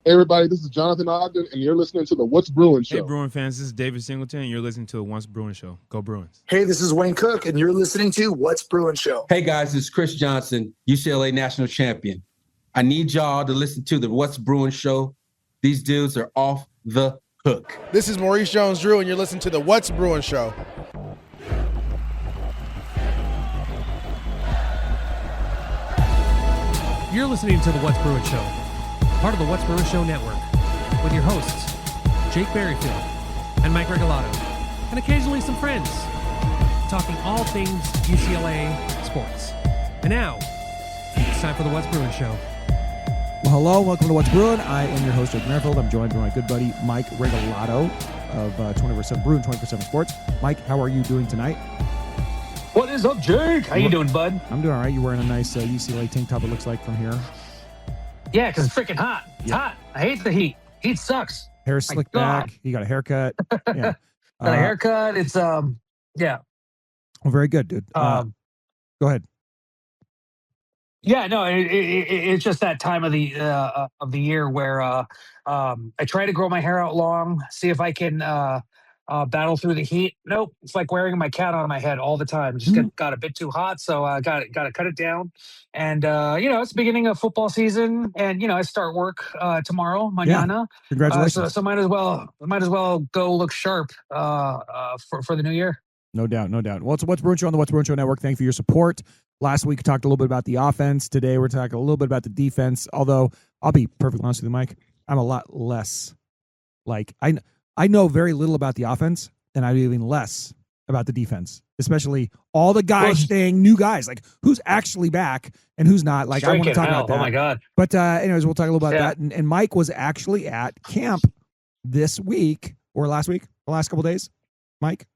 Hey, everybody, this is Jonathan Ogden, and you're listening to the What's Bruin Show. Hey, Bruin fans, this is David Singleton, and you're listening to the What's Bruin Show. Go Bruins. Hey, this is Wayne Cook, and you're listening to What's Bruin Show. Hey, guys, it's Chris Johnson, UCLA national champion. I need y'all to listen to the What's Bruin Show. These dudes are off the hook. This is Maurice Jones-Drew, and you're listening to the What's Bruin Show. You're listening to the What's Bruin Show, part of the What's Bruin Show network, with your hosts, Jake Berryfield and Mike Regalado, and occasionally some friends, talking all things UCLA sports. And now, it's time for the What's Bruin Show. Well, hello, welcome to What's Bruin. I am your host, Jake Berryfield. I'm joined by my good buddy, Mike Regalado of 24/7 Bruin 24/7 Sports. Mike, how are you doing tonight? What is up, Jake? How you doing, bud? I'm doing all right. You're wearing a nice UCLA tank top, it looks like, from here. Yeah, because it's freaking hot. It's hot. I hate the heat. Heat sucks. Hair slicked back. You got a haircut. Yeah. Got a haircut. It's, yeah. Well, very good, dude. Go ahead. Yeah, no, it's just that time of the year where I try to grow my hair out long, see if I can battle through the heat. Nope, it's like wearing my cat on my head all the time. Just got a bit too hot, so I got to cut it down. And it's the beginning of football season, and I start work tomorrow, mañana. Yeah. Congratulations. So might as well go look sharp for the new year. No doubt. Well, it's What's Bruin Show on the What's Bruin Show Network. Thank you for your support. Last week, we talked a little bit about the offense. Today, we're talking a little bit about the defense. Although, I'll be perfectly honest with you, Mike, I'm a lot less, I know very little about the offense, and I know even less about the defense, especially all the guys staying, new guys, like who's actually back and who's not. Like, I want to talk about that. Oh, my God. But anyways, we'll talk a little about that. And Mike was actually at camp this week or last week, the last couple of days, Mike.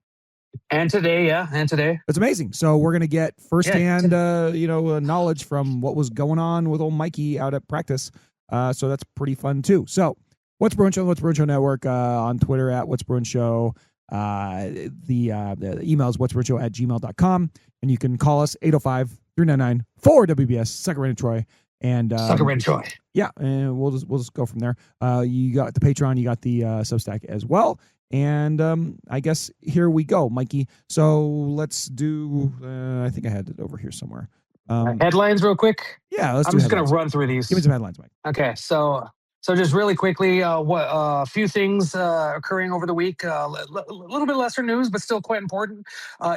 And today, and today. It's amazing. So we're going to get firsthand, knowledge from what was going on with old Mikey out at practice. So that's pretty fun, too. So What's Bruin Show, What's Bruin Show Network on Twitter at What's Bruin Show. The email is what'sbruinshow@gmail.com. And you can call us 805-399-4WBS, Sacramento, Troy. And Sacramento, Troy. Yeah, and we'll just go from there. You got the Patreon, you got the Substack as well. And I guess here we go, Mikey. So let's do, I think I had it over here somewhere. Headlines real quick? Yeah, let's do I'm just going headlines. to run through these. Give me some headlines, Mike. Okay, so just really quickly, a few things occurring over the week. A little bit lesser news, but still quite important.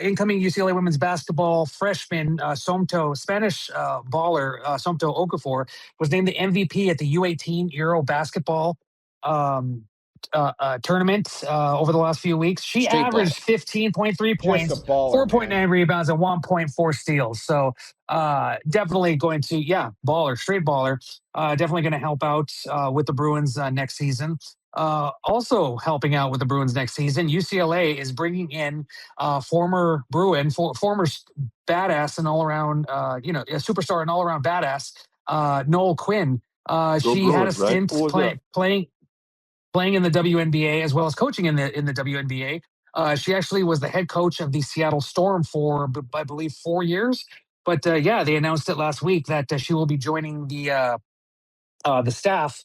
Incoming UCLA women's basketball freshman Spanish baller Somto Okafor was named the MVP at the U18 Euro basketball tournament over the last few weeks. She averaged 15.3 points, 4.9 rebounds, and 1.4 steals. So definitely going to, straight baller. Definitely going to help out with the Bruins next season. Also helping out with the Bruins next season, UCLA is bringing in former Bruin, former badass and all-around, a superstar and all-around badass, Noel Quinn. She had a stint playing in the WNBA as well as coaching in the WNBA. She actually was the head coach of the Seattle Storm for, I believe, 4 years. But they announced it last week that she will be joining the staff,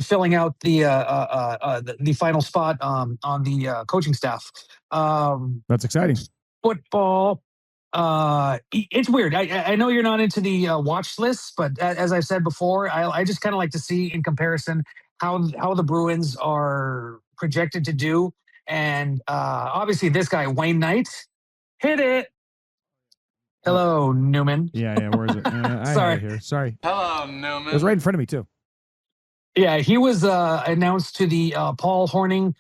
filling out the final spot on the coaching staff. That's exciting. Football. It's weird. I know you're not into the watch list, but as I've said before, I just kind of like to see in comparison how the Bruins are projected to do. And obviously this guy, Wayne Knight, hit it. Hello, Newman. Yeah. Where is it? I Sorry. have it here. Sorry. Hello, Newman. It was right in front of me, too. Yeah, he was announced to the Paul Hornung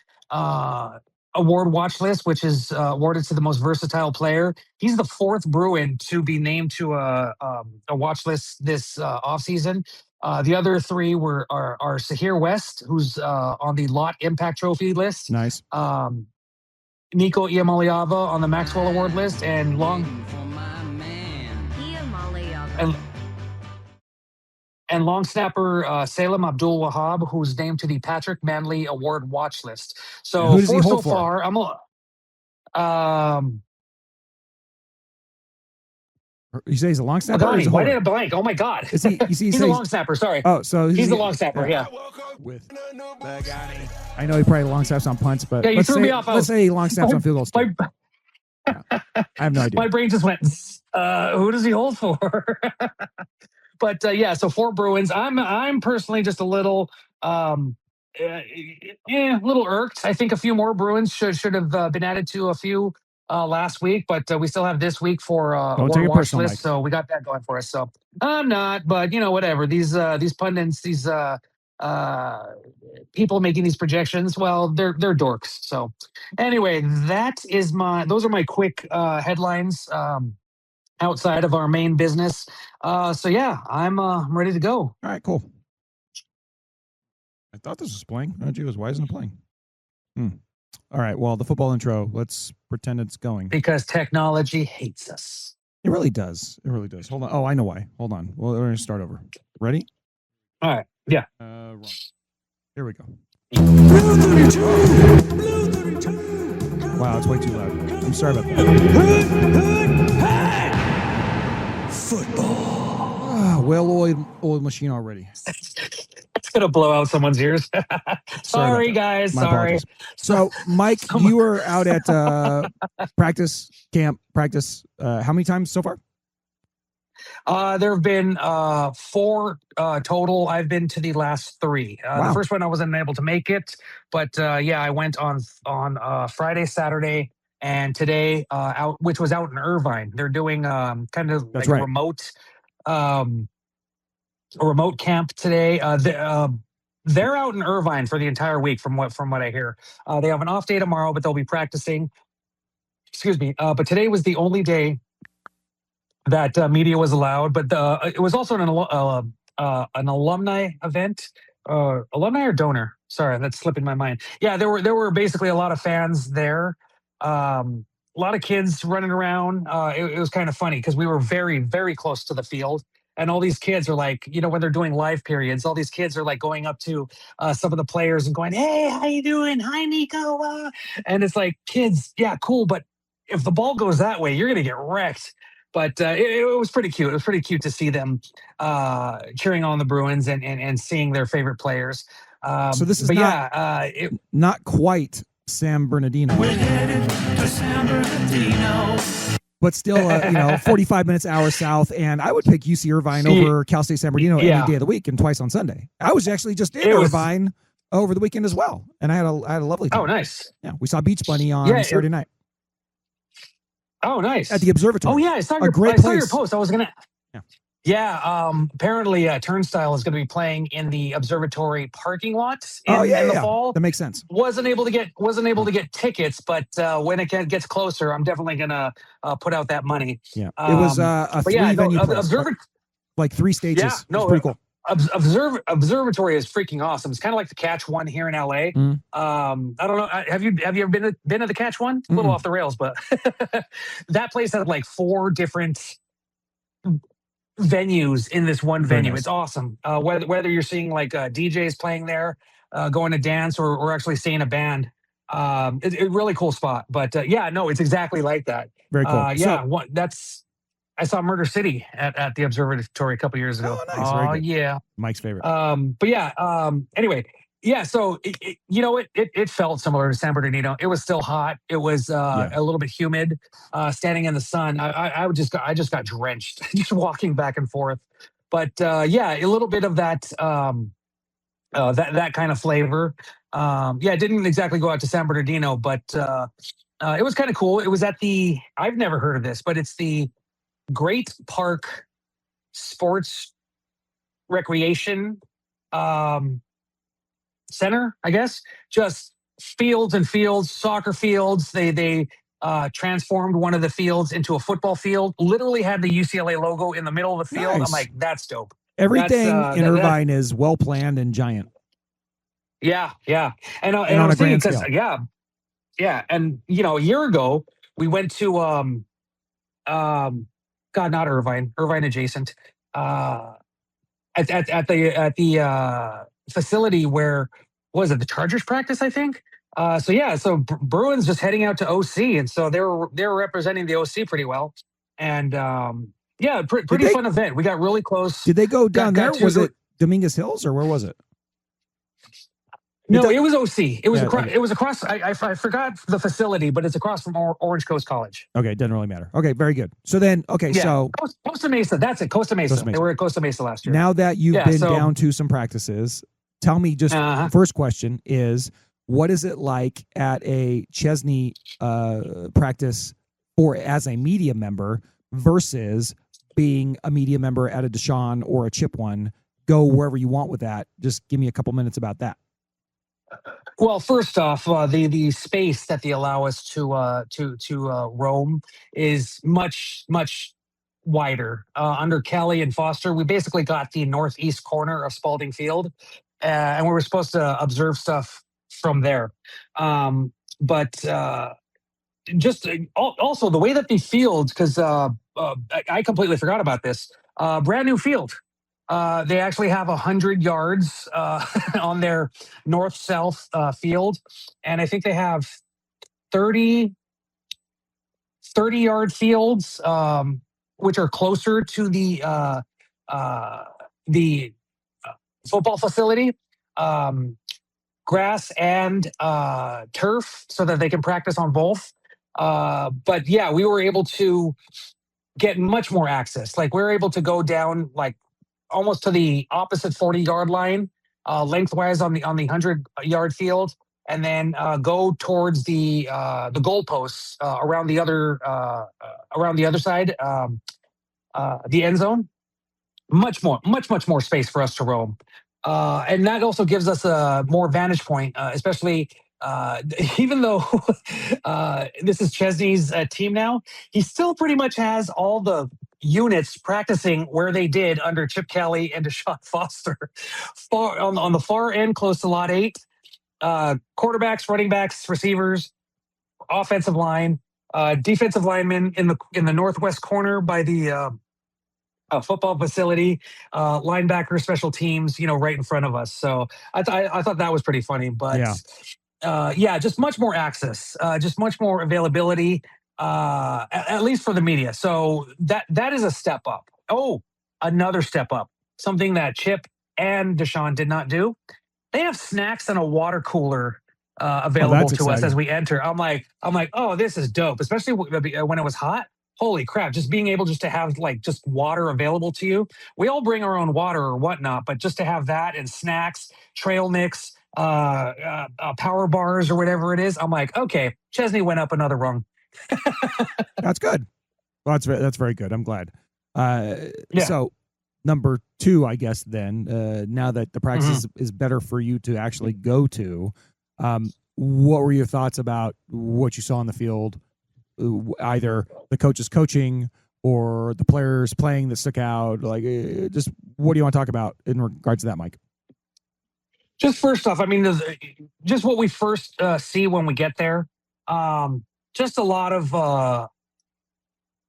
award watch list, which is awarded to the most versatile player. He's the fourth Bruin to be named to a watch list this offseason. The other three are Sahir West, who's on the Lot Impact Trophy list. Nice. Nico Iamaleava on the Maxwell Award list, and long snapper Salem Abdul Wahab, who's named to the Patrick Manley Award watch list. So who does he hold so far, I'm You say he's a long snapper? Pagani, why did I blank? Oh my God. Is he? He's a long snapper. Sorry. Oh, so he's a long snapper. Yeah. With I know he probably long snaps on punts, but Yeah, you threw me off. Let's say he long snaps on field goals. Yeah. I have no idea. My brain just went. Who does he hold for? But yeah, so 4 Bruins. I'm personally just a little little irked. I think a few more Bruins should have been added to a few last week, but we still have this week for award watch list, Mike. So we got that going for us. So I'm not, but whatever. These pundits, these people making these projections, well, they're dorks. So anyway, those are my quick headlines outside of our main business. So yeah, I'm ready to go. All right, cool. I thought this was playing. Oh, gee, why isn't it playing? All right, well, the football intro, let's pretend it's going. Because technology hates us. It really does. It really does. Hold on. Oh, I know why. Hold on. Well, we're going to start over. Ready? All right. Yeah. Wrong. Here we go. Blue 32! Blue 32! Wow, it's way too loud. I'm sorry about that. Hey! Football. Well-oiled machine already. It's going to blow out someone's ears. Sorry guys. Sorry. Apologies. So, Mike, you were out at practice. How many times so far? There have been 4 total. I've been to the last 3. Wow. The first one I wasn't able to make it, but yeah, I went on Friday, Saturday, and today out, which was out in Irvine. They're doing kind of like a remote camp today. They're out in Irvine for the entire week, from what I hear. They have an off day tomorrow, but they'll be practicing. Excuse me. But today was the only day that media was allowed. But it was also an alumni event. Alumni or donor? Sorry, that's slipping my mind. Yeah, there were basically a lot of fans there. A lot of kids running around. It was kind of funny because we were very, very close to the field. And all these kids are like, when they're doing live periods, all these kids are like going up to some of the players and going, "Hey, how you doing? Hi, Nico." And it's like, kids, yeah, cool. But if the ball goes that way, you're going to get wrecked. But it was pretty cute. It was pretty cute to see them cheering on the Bruins and seeing their favorite players. So this is not quite San Bernardino. We're headed to San Bernardino. But still, 45 minutes hour south, and I would pick UC Irvine over Cal State San Bernardino any day of the week and twice on Sunday. I was actually just in Irvine over the weekend as well, and I had a lovely time. Oh, nice. Yeah, we saw Beach Bunny on Saturday night. Oh, nice. At the observatory. Oh, yeah, I saw your post. I was gonna. Yeah. Apparently, Turnstile is going to be playing in the observatory parking lot in the fall. That makes sense. Wasn't able to get tickets, but when it gets closer, I'm definitely going to put out that money. Yeah, it was a 3-venue place, like 3 stages. Yeah, no, it's pretty cool. Observatory is freaking awesome. It's kind of like the Catch One here in LA. Mm. I don't know. Have you ever been to the Catch One? A little off the rails, but that place has like 4 different venues in this one venue. Nice. It's awesome. Whether you're seeing like DJs playing there, going to dance, or actually seeing a band, it's a really cool spot. But it's exactly like that. Very cool. I saw Murder City at the observatory a couple years ago. Oh, nice. Yeah, Mike's favorite. Anyway. Yeah, so it felt similar to San Bernardino. It was still hot. It was a little bit humid. Standing in the sun, I just got drenched just walking back and forth. But a little bit of that that kind of flavor. It didn't exactly go out to San Bernardino, but it was kind of cool. It was at I've never heard of this, but it's the Great Park Sports Recreation Center, I guess. Just fields and fields, soccer fields. They transformed one of the fields into a football field. Literally had the UCLA logo in the middle of the field. Nice. I'm like, that's dope. Everything in Irvine is well planned and giant. Yeah. And on I was a grand thinking, scale. Yeah. And a year ago we went to not Irvine adjacent. At the facility where was it the Chargers practice, I think. So Bruins just heading out to OC, and so they were representing the OC pretty well. And Yeah, pretty fun event. We got really close. Did they go down there? Was the- it Dominguez Hills or where was it? No, it was OC. It was Yeah, across. okay. It was across. I forgot the facility, but it's across from Orange Coast College. Okay, it doesn't really matter. Okay, very good. So then, okay, Yeah, so Costa Mesa. That's it. Costa Mesa. They were at Costa Mesa last year. now that you've Yeah, been so- down to some practices, tell me just first question is, what is it like at a Chesney practice or as a media member versus being a media member at a Deshaun or a Chip one? Go wherever you want with that. Just give me a couple minutes about that. Well, first off, the space that they allow us to roam is much wider. Under Kelly and Foster, we basically got the northeast corner of Spalding Field, and we were supposed to observe stuff from there. But just also the way that the fields, because I completely forgot about this. Brand new field. They actually have 100 yards on their north-south field, and I think they have 30-yard fields, which are closer to the football facility, grass and turf, so that they can practice on both. But yeah, we were able to get much more access. Like, we're able to go down like almost to the opposite 40-yard line, lengthwise on the 100-yard field, and then go towards the goalposts around the other side, the end zone. Much more space for us to roam, and that also gives us a more vantage point, especially. Even though this is Chesney's team now, he still pretty much has all the units practicing where they did under Chip Kelly and Deshaun Foster. Far on the far end, close to lot 8, quarterbacks, running backs, receivers, offensive line, defensive linemen in the northwest corner by the football facility, linebacker, special teams, right in front of us. So I thought that was pretty funny, but. Yeah. Just much more access, just much more availability, at least for the media. So that is a step up. Oh, another step up. Something that Chip and Deshaun did not do. They have snacks and a water cooler available to us as we enter. I'm like, oh, this is dope, especially when it was hot. Holy crap, just being able to have like just water available to you. We all bring our own water or whatnot, but just to have that and snacks, trail mix, power bars or whatever it is, I'm like, okay, Chesney went up another rung. That's good. Well, that's very good. I'm glad. Yeah. So number 2, I guess then, now that the practice is better for you to actually go to, what were your thoughts about what you saw on the field, either the coaches coaching or the players playing that stuck out? Like, just what do you want to talk about in regards to that, Mike? Just first off, I mean, just what we first see when we get there, just a lot of,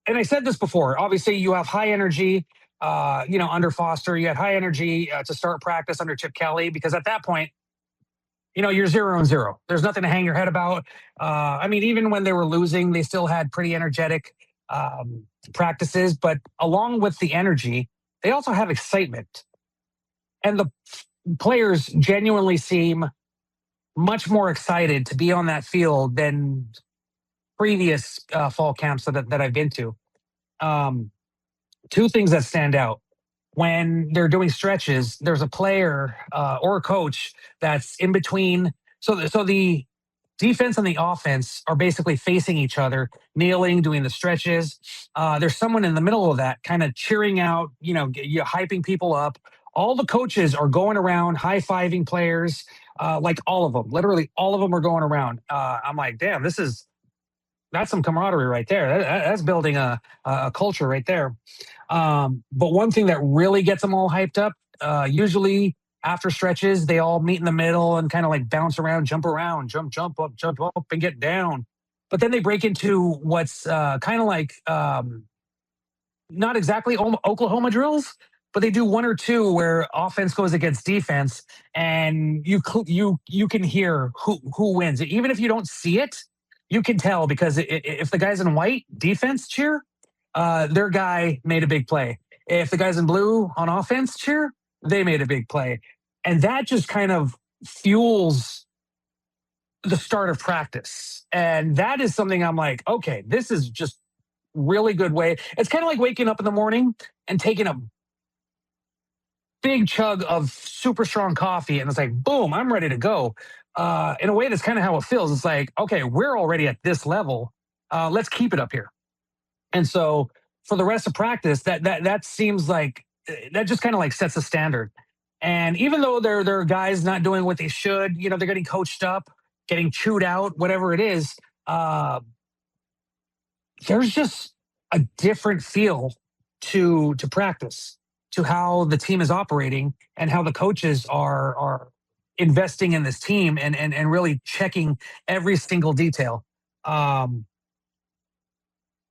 and I said this before, obviously you have high energy, under Foster, you had high energy to start practice under Chip Kelly, because at that point, you're 0-0. There's nothing to hang your head about. I mean, even when they were losing, they still had pretty energetic practices, but along with the energy, they also have excitement. And the players genuinely seem much more excited to be on that field than previous fall camps that I've been to. 2 things that stand out. When they're doing stretches, there's a player or a coach that's in between. So the defense and the offense are basically facing each other, kneeling, doing the stretches. There's someone in the middle of that kind of cheering out, hyping people up. All the coaches are going around high-fiving players, like all of them. Literally all of them are going around. I'm like, damn, that's some camaraderie right there. That's building a culture right there. But one thing that really gets them all hyped up, usually after stretches, they all meet in the middle and kind of like bounce around, jump up, and get down. But then they break into what's kind of like not exactly Oklahoma drills, but they do 1 or 2 where offense goes against defense, and you can hear who wins. Even if you don't see it, you can tell, because if the guys in white, defense cheer. their guy made a big play. If the guys in blue on offense cheer, they made a big play. And that just kind of fuels the start of practice. And that is something I'm like, okay, this is just really good way. It's kind of like waking up in the morning and taking a big chug of super strong coffee. And it's like, boom, I'm ready to go. In a way, that's kind of how it feels. It's like, okay, we're already at this level. Let's keep it up here. And so for the rest of practice, that seems like that just kind of like sets a standard. And even though there are guys not doing what they should, they're getting coached up, getting chewed out, whatever it is, there's just a different feel to practice, to how the team is operating and how the coaches are investing in this team and really checking every single detail.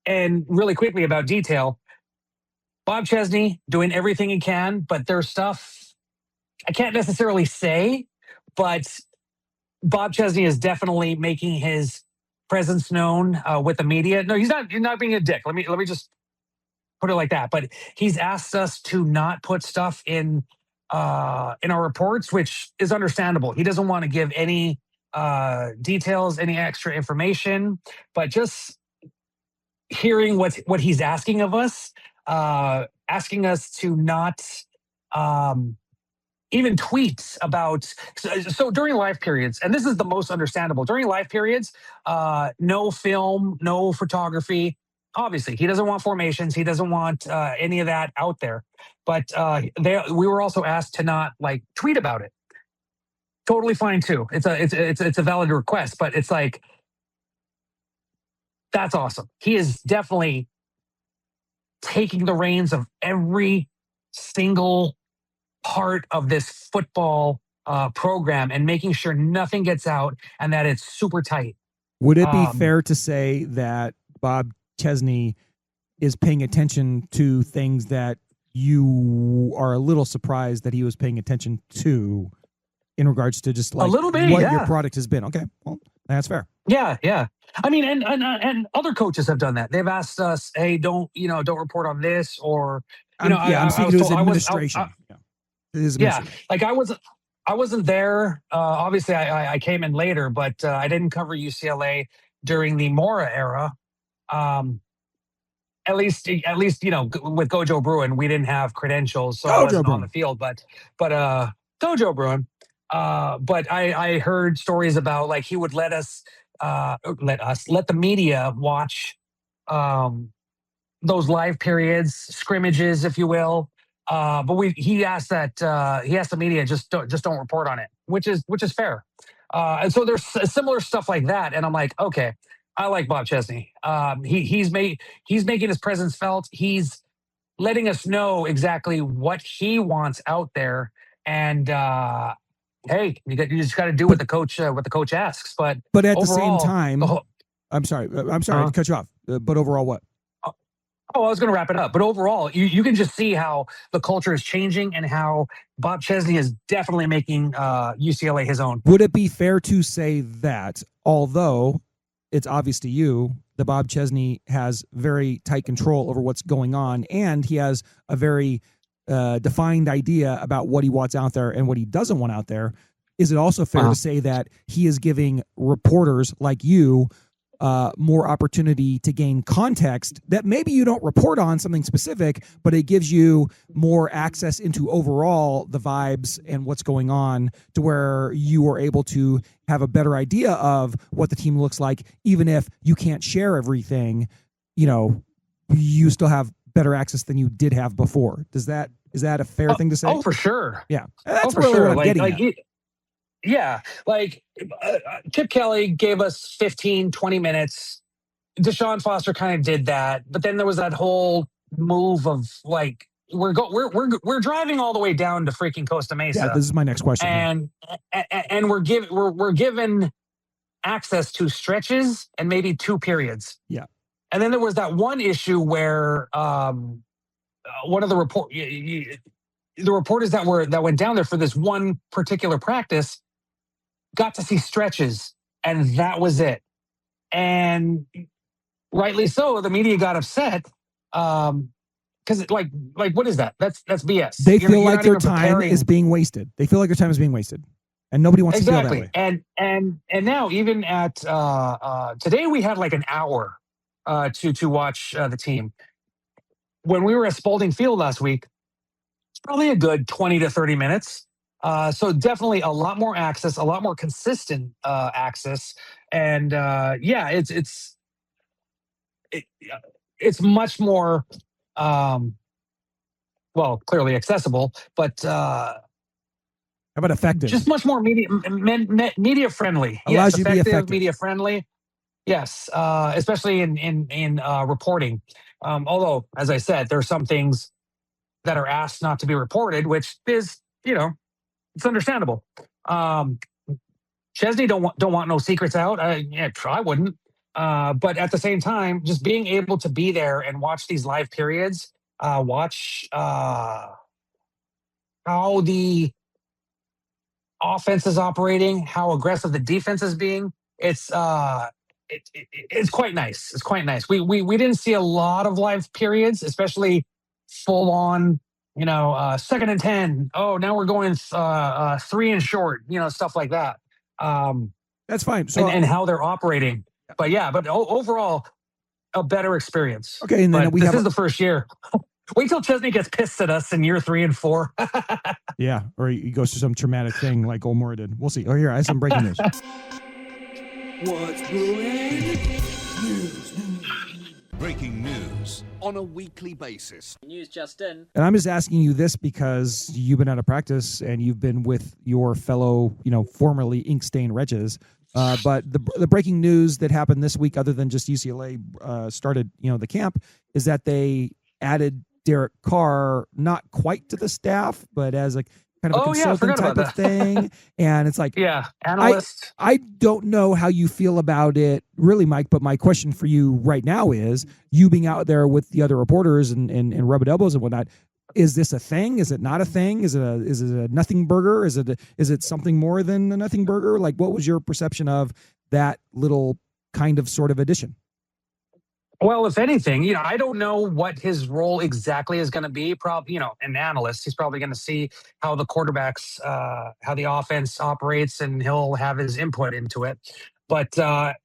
And really quickly about detail, Bob Chesney doing everything he can, but there's stuff I can't necessarily say, but Bob Chesney is definitely making his presence known with the media. No, he's not being a dick. Let me just put it like that. But he's asked us to not put stuff in our reports, which is understandable. He doesn't want to give any details, any extra information, but just hearing what he's asking of us, asking us to not even tweets about. So during live periods, and this is the most understandable, during live periods, no film, no photography. Obviously, he doesn't want formations. He doesn't want any of that out there. But we were also asked to not tweet about it. Totally fine too. It's a valid request, but it's like, that's awesome. He is definitely taking the reins of every single part of this football program and making sure nothing gets out and that it's super tight. Would it be fair to say that Bob Chesney is paying attention to things that you are a little surprised that he was paying attention to in regards to just a little bit, what yeah. your product has been? Okay, well, that's fair. Yeah. I mean, and other coaches have done that. They've asked us, "Hey, don't report on this," or I'm speaking to his administration. Like I wasn't there. Obviously, I came in later, but I didn't cover UCLA during the Mora era. At least with Gojo Bruin, we didn't have credentials, so I wasn't on the field. But Gojo Bruin. But I heard stories about he would let the media watch those live periods, scrimmages, if you will. But he asked the media just don't report on it, which is fair. And so there's similar stuff like that, and I'm like, okay, I like Bob Chesney. He's making his presence felt. He's letting us know exactly what he wants out there, and hey, you just got to do what the coach asks. But at overall, the same time, I'm sorry to cut you off. But overall, what? Oh, I was going to wrap it up. But overall, you can just see how the culture is changing and how Bob Chesney is definitely making UCLA his own. Would it be fair to say that, although it's obvious to you that Bob Chesney has very tight control over what's going on, and he has a very defined idea about what he wants out there and what he doesn't want out there, is it also fair to say that he is giving reporters like you more opportunity to gain context that maybe you don't report on something specific, but it gives you more access into overall the vibes and what's going on, to where you are able to have a better idea of what the team looks like, even if you can't share everything, you still have better access than you did have before. Is that a fair thing to say? Oh, for sure. Yeah. That's really what I'm getting at. Yeah, Chip Kelly gave us 15, 20 minutes. Deshaun Foster kind of did that, but then there was that whole move of we're driving all the way down to freaking Costa Mesa. Yeah, this is my next question. And we're given access to stretches and maybe 2 periods. Yeah, and then there was that one issue where one of the reporters that went down there for this one particular practice got to see stretches, and that was it. And rightly so, the media got upset Because like what is that? That's BS. They You're feel like not their even time preparing. is being wasted. They feel like their time is being wasted, and nobody wants to feel that way. And now even at today we had like an hour to watch the team. When we were at Spalding Field last week, it's probably a good 20 to 30 minutes. So definitely a lot more access, a lot more consistent access, and it's much more clearly accessible, but How about effective? just much more media friendly. Allows you to be effective, effective. media friendly. Yes, especially in reporting. Although, as I said, there are some things that are asked not to be reported, which is, it's understandable. Chesney don't want no secrets out. I wouldn't. But at the same time, just being able to be there and watch these live periods, watch how the offense is operating, how aggressive the defense is being. It's quite nice. It's quite nice. We didn't see a lot of live periods, especially full on, second and 10. Oh, now we're going 3 and short, stuff like that. That's fine. So and how they're operating. But overall, a better experience. Okay, and then this is the first year. Wait till Chesney gets pissed at us in year 3 and 4. Yeah, or he goes through some traumatic thing like Olmora did. We'll see. Oh, here, I have some breaking news. What's brewing? News. Breaking news on a weekly basis. News just in. And I'm just asking you this because you've been out of practice and you've been with your fellow, formerly ink stain wretches. But the breaking news that happened this week, other than just UCLA started, the camp, is that they added Derek Carr, not quite to the staff, but as a kind of a consultant type of thing. And it's like, analyst. I don't know how you feel about it, really, Mike. But my question for you right now is, you being out there with the other reporters and rubbing elbows and whatnot, is this a thing? Is it not a thing? Is it a nothing burger? Is it something more than a nothing burger? Like, what was your perception of that little kind of sort of addition? Well, if anything, I don't know what his role exactly is going to be. Probably, an analyst. He's probably going to see how the quarterbacks, how the offense operates, and he'll have his input into it. But that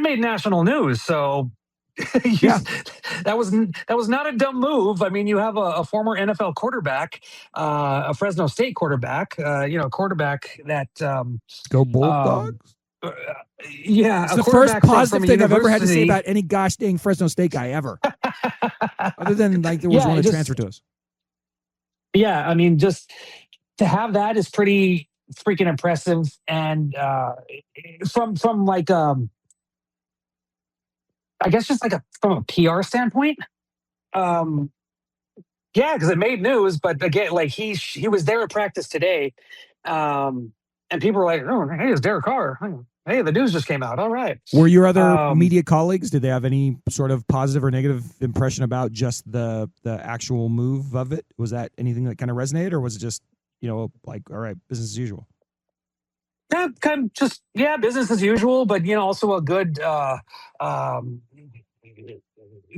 made national news. So that was not a dumb move. I mean, you have a former NFL quarterback, a Fresno State quarterback, quarterback that go Bulldogs. It's the first positive thing I've ever had to say about any gosh dang Fresno State guy ever. Other than there was one that transferred to us. Yeah, I mean, just to have that is pretty freaking impressive. And from like I guess just like from a PR standpoint, because it made news. But again, like he was there at practice today, and people were like, "Oh, hey, it's Derek Carr. Hey, the news just came out. All right." Were your other media colleagues, did they have any sort of positive or negative impression about just the actual move of it? Was that anything that kind of resonated, or was it just, like, all right, business as usual? Yeah, kind of just, business as usual, but, also a good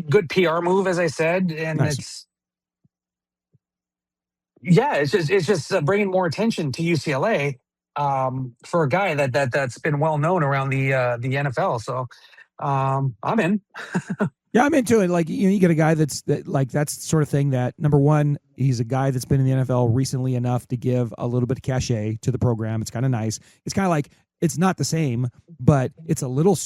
good PR move, as I said. And nice. it's just bringing more attention to UCLA. For a guy that's been well known around the NFL, so I'm in. Yeah, I'm into it. Like, you get a guy that's the sort of thing that, number one, he's a guy that's been in the NFL recently enough to give a little bit of cachet to the program. It's kind of nice. It's kind of like, it's not the same, but it's a little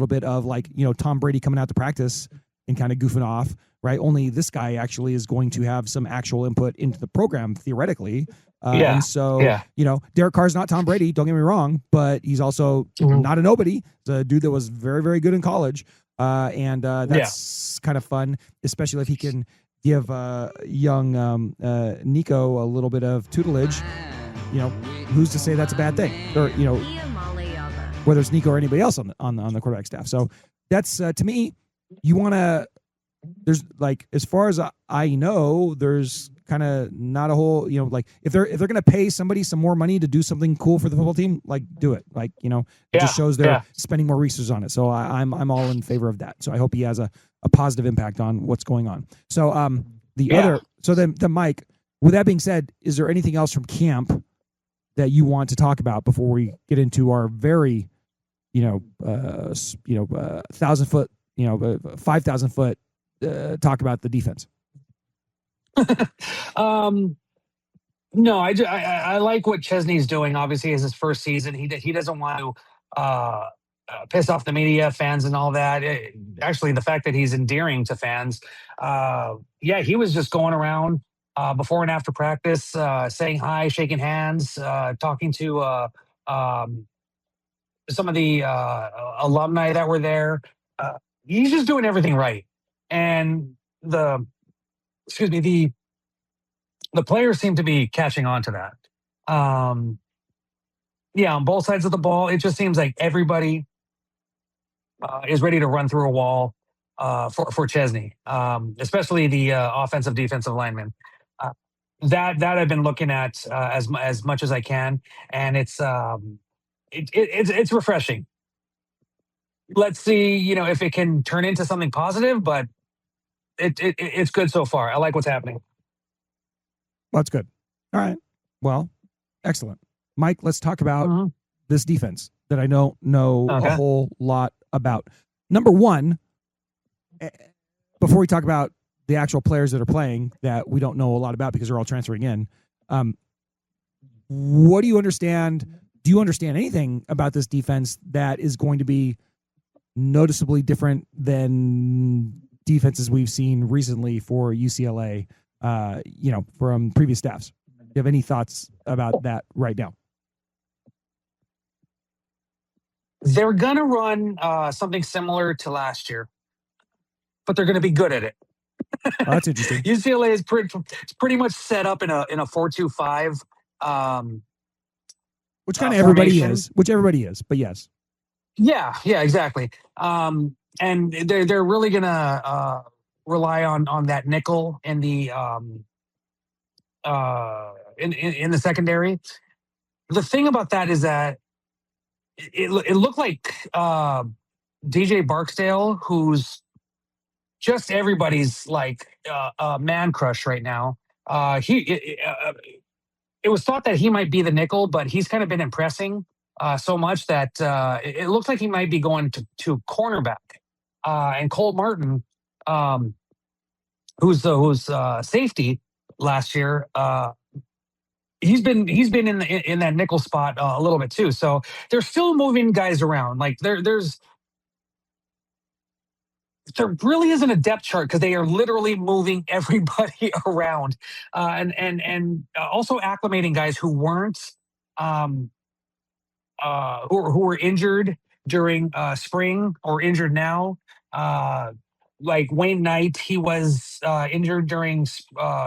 bit of like, Tom Brady coming out to practice and kind of goofing off, right? Only this guy actually is going to have some actual input into the program theoretically. And so, Derek Carr's not Tom Brady, don't get me wrong, but he's also not a nobody. He's a dude that was very, very good in college. And that's kind of fun, especially if he can give young Nico a little bit of tutelage. Who's to say that's a bad thing? Or, whether it's Nico or anybody else on the quarterback staff. So that's, to me, you want to, there's like, as far as I know, there's kind of not a whole, like if they're going to pay somebody some more money to do something cool for the football team, like do it. Like, it just shows they're spending more resources on it. So I'm all in favor of that. So I hope he has a a positive impact on what's going on. So Yeah. then Mike, with that being said, is there anything else from camp that you want to talk about before we get into our very, 1,000 foot, 5,000 foot talk about the defense? No, I like what Chesney's doing. Obviously, it's his first season. He doesn't want to piss off the media, fans, and all that. Actually, the fact that he's endearing to fans. He was just going around before and after practice, saying hi, shaking hands, talking to some of the alumni that were there. He's just doing everything right, and the players seem to be catching on to that. On both sides of the ball, it just seems like everybody is ready to run through a wall for Chesney, especially the offensive defensive linemen. That I've been looking at as much as I can, and it's refreshing. Let's see, if it can turn into something positive, but it's good so far. I like what's happening. Well, that's good. All right. Well, excellent. Mike, let's talk about this defense that I don't know a whole lot about. Number one, before we talk about the actual players that are playing that we don't know a lot about because they're all transferring in, what do you understand? Do you understand anything about this defense that is going to be noticeably different than defenses we've seen recently for UCLA? From previous staffs. Do you have any thoughts about that right now? They're going to run something similar to last year, but they're going to be good at it. Oh, that's interesting. UCLA is pretty much set up in a 4-2-5. Which kind of everybody is. Which everybody is, but yes. Yeah, exactly. And they're really going to rely on that nickel in the in the secondary. The thing about that is that it looked like DJ Barksdale, who's just everybody's like man crush right now. It was thought that he might be the nickel, but he's kind of been impressing so much that it looks like he might be going to cornerback. And Cole Martin, who's safety last year, he's been in that nickel spot a little bit too. So they're still moving guys around. Like there really isn't a depth chart because they are literally moving everybody around, and also acclimating guys who weren't who were injured during spring or injured now. Like Wayne Knight, he was injured during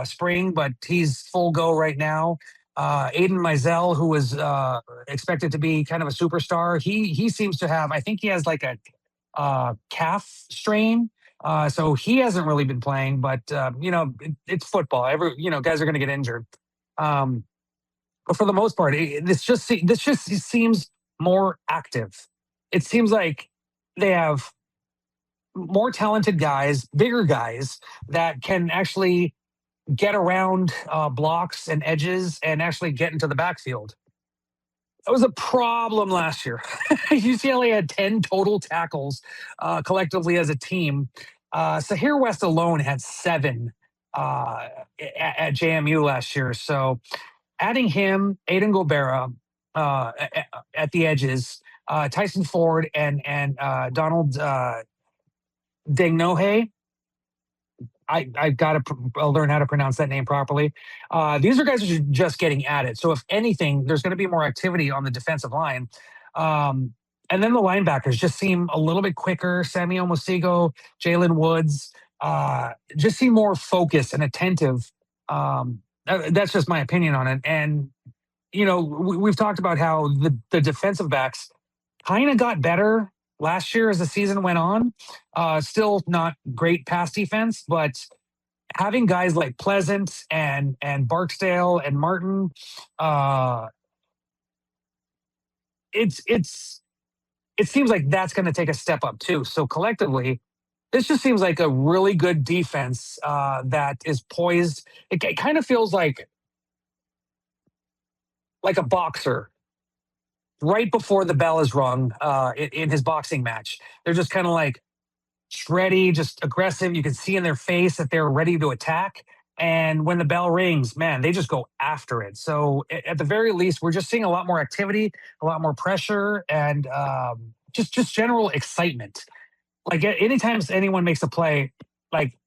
spring, but he's full go right now. Aiden Mizell, who was expected to be kind of a superstar, he seems to have, I think he has like a calf strain. So he hasn't really been playing, but it's football. Guys are going to get injured. But for the most part, this just seems more active. It seems like they have more talented guys, bigger guys that can actually get around blocks and edges and actually get into the backfield. That was a problem last year. UCLA had 10 total tackles collectively as a team. Sahir West alone had 7 at JMU last year. So adding him, Aiden Gobera at the edges, Tyson Ford and Donald Degnohe. I got to learn how to pronounce that name properly. These are guys who are just getting added. So if anything, there's going to be more activity on the defensive line. And then the linebackers just seem a little bit quicker. Samuel Mosigo, Jalen Woods just seem more focused and attentive. That's just my opinion on it. And, we've talked about how the defensive backs kind of got better last year as the season went on. Still not great pass defense, but having guys like Pleasant and Barksdale and Martin, it seems like that's going to take a step up too. So collectively, this just seems like a really good defense that is poised. It kind of feels like a boxer right before the bell is rung in his boxing match. They're just kind of like ready, just aggressive. You can see in their face that they're ready to attack. And when the bell rings, man, they just go after it. So at the very least, we're just seeing a lot more activity, a lot more pressure, and just general excitement. Like anytime anyone makes a play, like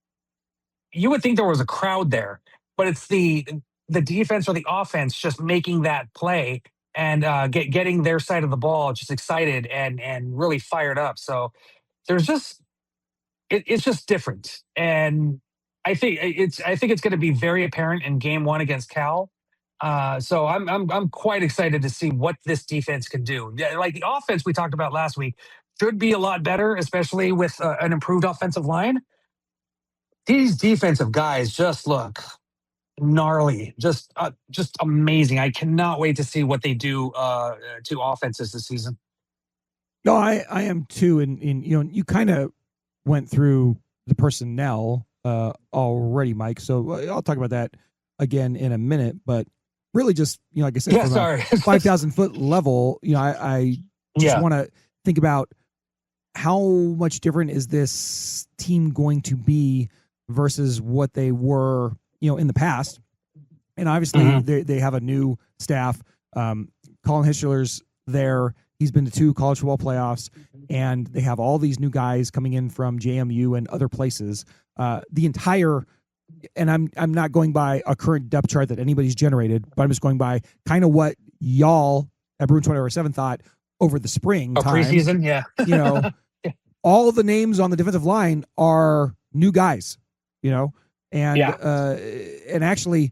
you would think there was a crowd there, but it's the defense or the offense just making that play and getting their side of the ball just excited and really fired up. So there's just it's just different, and I think it's going to be very apparent in Game 1 against Cal. So I'm quite excited to see what this defense can do. Yeah, like the offense we talked about last week should be a lot better, especially with an improved offensive line. These defensive guys just look gnarly, just amazing. I cannot wait to see what they do to offenses this season. No, I am too, and you kind of went through the personnel already, Mike. So I'll talk about that again in a minute. But really, just like I said, from a 5,000 foot level, I just want to think about how much different is this team going to be versus what they were, in the past. And obviously, they have a new staff. Colin Hitchler's there. He's been to 2 college football playoffs, and they have all these new guys coming in from JMU and other places. The entire, and I'm not going by a current depth chart that anybody's generated, but I'm just going by kind of what y'all at Bruin 24/7 thought over the spring. Preseason, yeah. All the names on the defensive line are new guys, and actually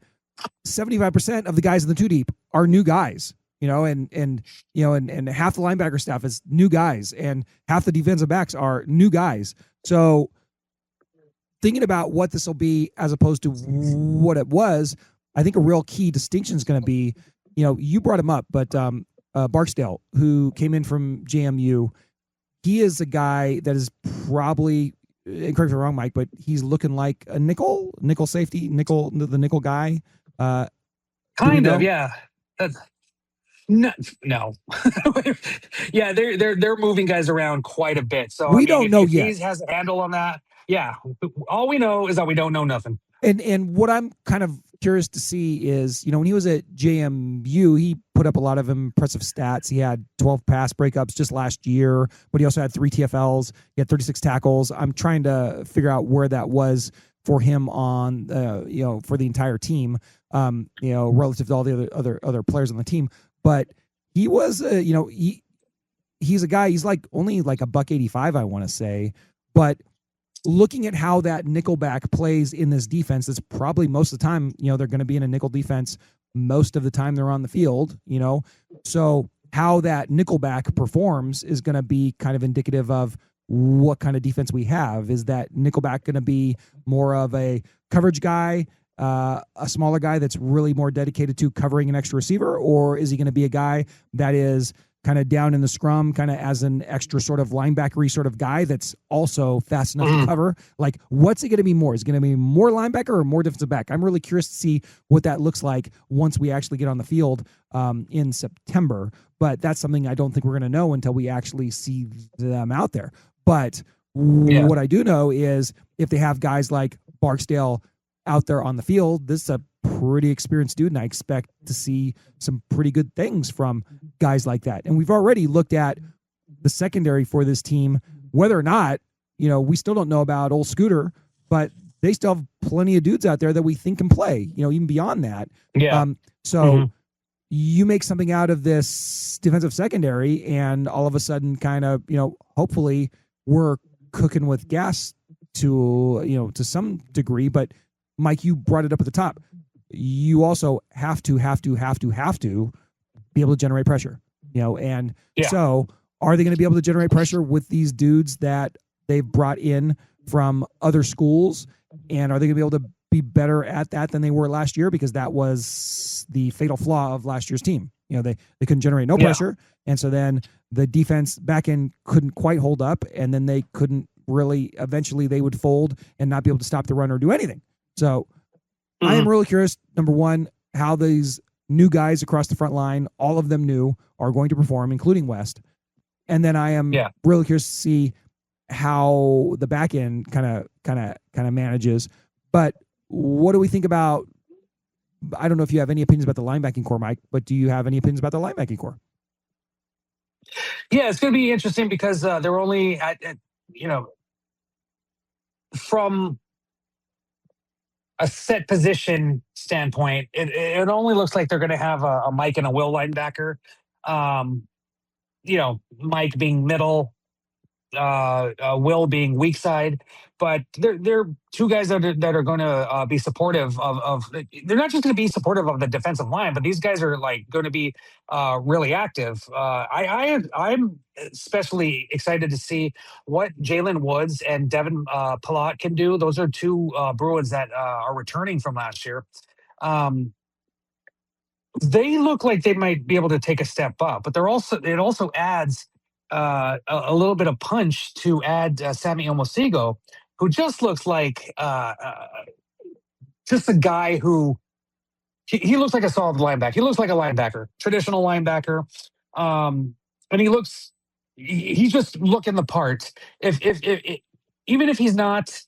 75% of the guys in the 2 deep are new guys. And half the linebacker staff is new guys, and half the defensive backs are new guys. So thinking about what this will be as opposed to what it was, I think a real key distinction is going to be, you brought him up, but Barksdale, who came in from JMU, he is a guy that is probably, and correct me if I'm wrong, Mike, but he's looking like a nickel safety, the nickel guy. Kind of, yeah. No. Yeah, they're moving guys around quite a bit. So we don't know yet. He has a handle on that. Yeah, all we know is that we don't know nothing. And what I'm kind of curious to see is, when he was at JMU, he put up a lot of impressive stats. He had 12 pass breakups just last year, but he also had 3 TFLs. He had 36 tackles. I'm trying to figure out where that was for him on, for the entire team, relative to all the other players on the team. But he was, he's a guy. He's only like $185, I want to say, but looking at how that nickelback plays in this defense, that's probably most of the time, they're going to be in a nickel defense most of the time they're on the field, So how that nickelback performs is going to be kind of indicative of what kind of defense we have. Is that nickelback going to be more of a coverage guy, a smaller guy that's really more dedicated to covering an extra receiver, or is he going to be a guy that is kind of down in the scrum, kind of as an extra sort of linebackery sort of guy that's also fast enough to cover? Like, what's it going to be more? Is it going to be more linebacker or more defensive back? I'm really curious to see what that looks like once we actually get on the field in September. But that's something I don't think we're going to know until we actually see them out there. But what I do know is if they have guys like Barksdale out there on the field, this is a pretty experienced dude, and I expect to see some pretty good things from guys like that. And we've already looked at the secondary for this team, whether or not, we still don't know about old Scooter, but they still have plenty of dudes out there that we think can play, even beyond that. Yeah. You make something out of this defensive secondary, and all of a sudden kind of, hopefully we're cooking with gas to some degree. But Mike, you brought it up at the top. You also have to be able to generate pressure, So are they going to be able to generate pressure with these dudes that they've brought in from other schools? And are they going to be able to be better at that than they were last year? Because that was the fatal flaw of last year's team. They couldn't generate no pressure. And so then the defense back end couldn't quite hold up, and then they couldn't really eventually they would fold and not be able to stop the run or do anything. So I am really curious, number one, how these new guys across the front line, all of them new, are going to perform, including West. And then I am really curious to see how the back end kind of manages. But what do we think about? I don't know if you have any opinions about the linebacking core, Mike, but do you have any opinions about the linebacking core? Yeah, it's going to be interesting because they're only at from a set position standpoint, it only looks like they're going to have a Mike and a Will linebacker. Mike being middle, Will being weak side, but they're two guys that are going to be supportive of. They're not just going to be supportive of the defensive line, but these guys are like going to be really active. I'm especially excited to see what Jalen Woods and Devin Pilat can do. Those are two Bruins that are returning from last year. They look like they might be able to take a step up, but it also adds a little bit of punch to add Sammy Omosigo, who just looks like just a guy who he looks like a solid linebacker. He looks like a linebacker, traditional linebacker, and he's just looking the part. If even if he's not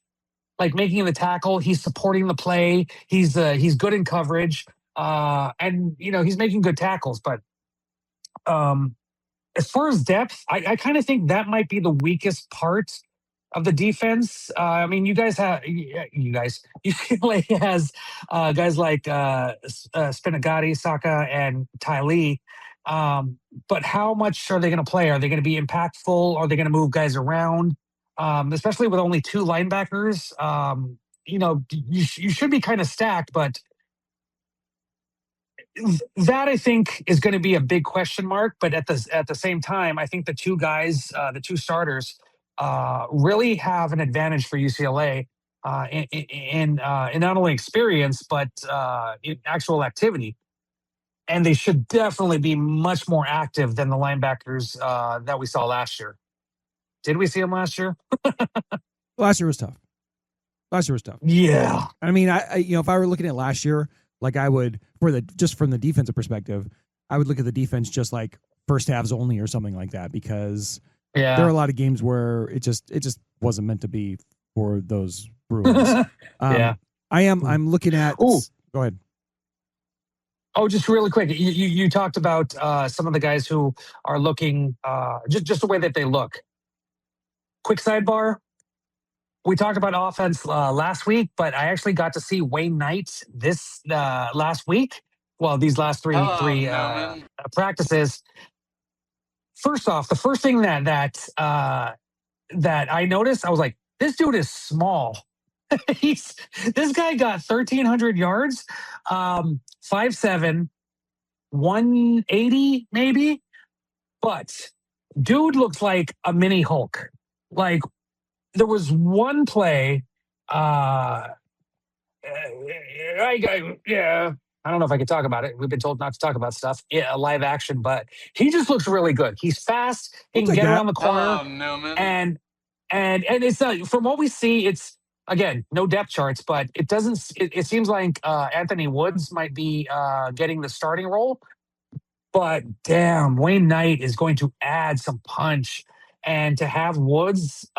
like making the tackle, he's supporting the play. He's good in coverage, and he's making good tackles, but. As far as depth, I kind of think that might be the weakest part of the defense. I mean, UCLA has guys like Spinagati, Saka, and Ty Lee. But how much are they going to play? Are they going to be impactful? Are they going to move guys around? Especially with only two linebackers. You should be kind of stacked, but that I think is going to be a big question mark. But at the same time, I think the two guys, the two starters, really have an advantage for UCLA in not only experience but in actual activity. And they should definitely be much more active than the linebackers that we saw last year. Did we see them last year? Last year was tough. Yeah. I mean, I if I were looking at last year, like I would, just from the defensive perspective, I would look at the defense just like first halves only or something like that, because there are a lot of games where it just wasn't meant to be for those Bruins. I'm looking at. Go ahead. Oh, just really quick. You talked about some of the guys who are looking just the way that they look. Quick sidebar. We talked about offense last week, but I actually got to see Wayne Knight this last week. Well, these last three practices. First off, the first thing that I noticed, I was like, this dude is small. This guy got 1,300 yards, 5'7", 180 maybe, but dude looks like a mini Hulk. Like, there was one play. I don't know if I can talk about it. We've been told not to talk about stuff. Yeah, live action, but he just looks really good. He's fast. He can get around the corner. Oh, no, man. And it's from what we see, it's again no depth charts, but it doesn't. It seems like Anthony Woods might be getting the starting role. But damn, Wayne Knight is going to add some punch, and to have Woods.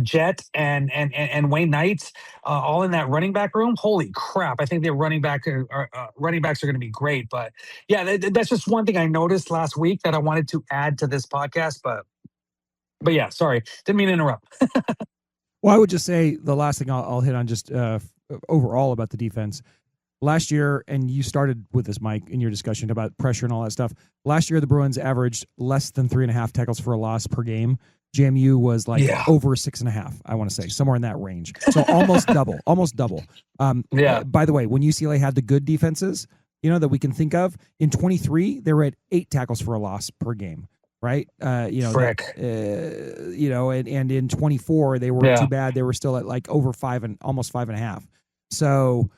Jet and Wayne Knight all in that running back room. Holy crap! I think their running backs are going to be great. But yeah, that's just one thing I noticed last week that I wanted to add to this podcast. But yeah, sorry, didn't mean to interrupt. Well, I would just say the last thing I'll hit on just overall about the defense. Last year, and you started with this, Mike, in your discussion about pressure and all that stuff. Last year, the Bruins averaged less than 3.5 tackles for a loss per game. JMU was like over 6.5, I want to say, somewhere in that range. So almost double. By the way, when UCLA had the good defenses, that we can think of, in 23, they were at 8 tackles for a loss per game, right? And in 24, they weren't too bad. They were still at like over 5 and almost 5.5. So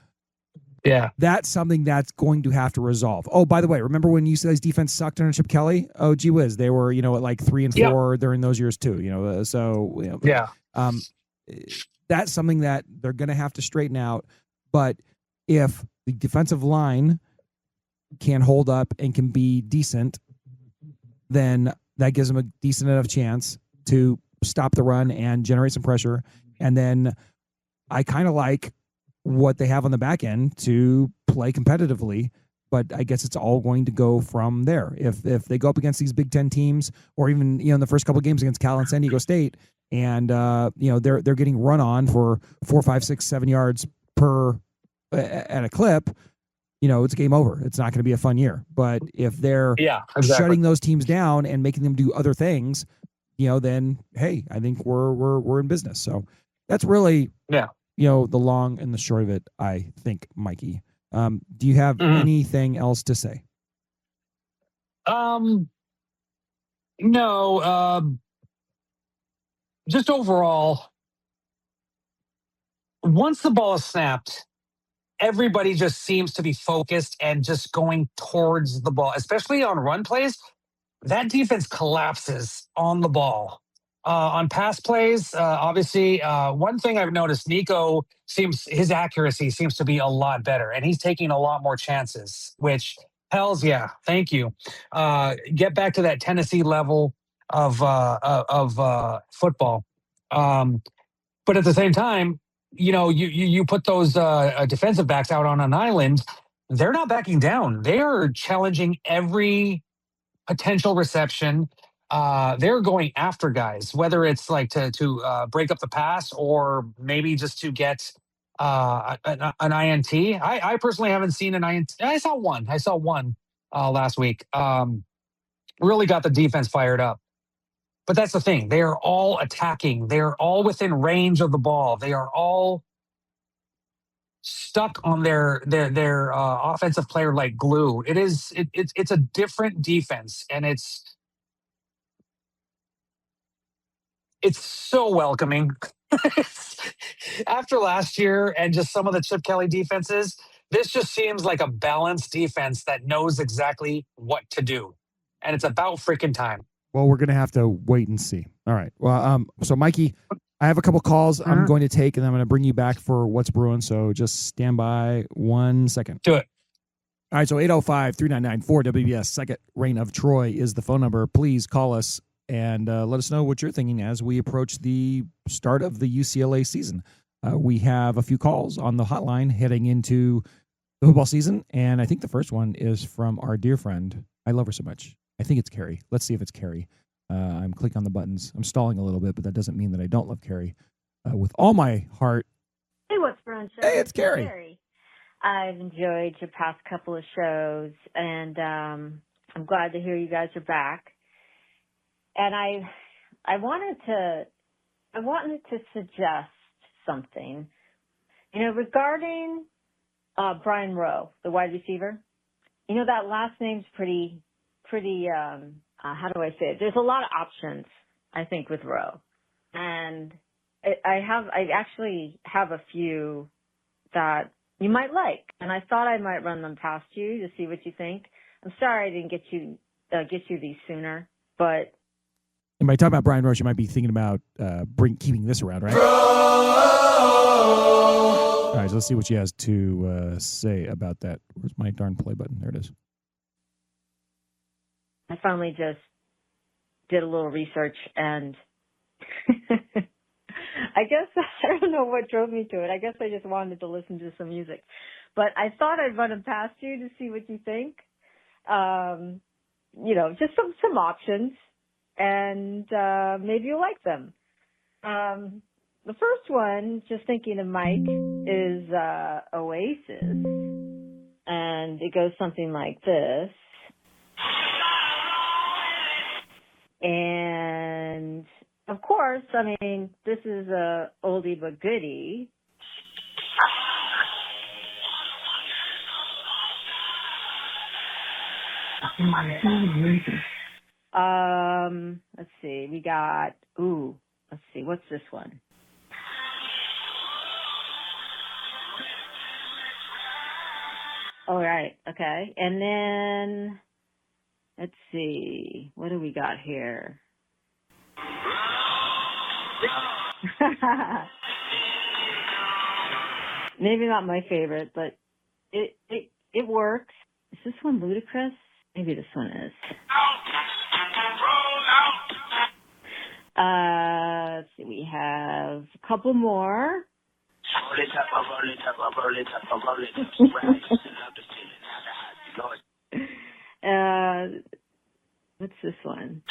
Yeah. That's something that's going to have to resolve. Oh, by the way, remember when UCLA's defense sucked under Chip Kelly? Oh, gee whiz. They were, at like 3 and 4 during those years too, that's something that they're going to have to straighten out. But if the defensive line can hold up and can be decent, then that gives them a decent enough chance to stop the run and generate some pressure. And then I kind of like what they have on the back end to play competitively, but I guess it's all going to go from there. If they go up against these Big Ten teams, or even in the first couple of games against Cal and San Diego State, and they're getting run on for 4, 5, 6, 7 yards per at a clip, it's game over. It's not going to be a fun year. But if they're shutting those teams down and making them do other things, then hey, I think we're in business. So that's really the long and the short of it, I think, Mikey. Do you have anything else to say? No. Just overall, once the ball is snapped, everybody just seems to be focused and just going towards the ball, especially on run plays. That defense collapses on the ball. On pass plays, obviously, one thing I've noticed, Nico his accuracy seems to be a lot better, and he's taking a lot more chances, which hells yeah, thank you. Get back to that Tennessee level of football. But at the same time, you put those defensive backs out on an island, they're not backing down. They are challenging every potential reception. They're going after guys, whether it's like to break up the pass or maybe just to get an INT. I personally haven't seen an INT. I saw one last week. Really got the defense fired up. But that's the thing. They are all attacking. They are all within range of the ball. They are all stuck on their offensive player like glue. It's a different defense, and it's so welcoming. After last year and just some of the Chip Kelly defenses, this just seems like a balanced defense that knows exactly what to do, and it's about freaking time. Well, we're going to have to wait and see. All right. Well, so Mikey, I have a couple calls I'm going to take, and then I'm going to bring you back for What's Brewing. So just stand by 1 second. Do it. All right. So 805-399-4WBS, Second Reign of Troy is the phone number. Please call us and let us know what you're thinking as we approach the start of the UCLA season. We have a few calls on the hotline heading into the football season, and I think the first one is from our dear friend. I love her so much. I think it's Carrie. Let's see if it's Carrie. I'm clicking on the buttons. I'm stalling a little bit, but that doesn't mean that I don't love Carrie. With all my heart. Hey, what's Bruin Show? Hey, it's Carrie. I've enjoyed your past couple of shows, and I'm glad to hear you guys are back. And I wanted to suggest something, regarding Brian Rowe, the wide receiver. That last name's pretty. How do I say it? There's a lot of options, I think, with Rowe, and I actually have a few that you might like, and I thought I might run them past you to see what you think. I'm sorry I didn't get you these sooner, but. And by talking about Brian Rowe, you might be thinking about keeping this around, right? All right, so let's see what she has to say about that. Where's my darn play button? There it is. I finally just did a little research, and I guess I don't know what drove me to it. I guess I just wanted to listen to some music. But I thought I'd run them past you to see what you think. Just some options, and maybe you'll like them. The first one, just thinking of Mike, is Oasis, and it goes something like this. And, of course, this is a oldie but goodie. Let's see. We got, let's see. What's this one? All right. Okay. And then let's see. What do we got here? Maybe not my favorite, but it works. Is this one ludicrous? Maybe this one is. Let's see. We have a couple more. What's this one?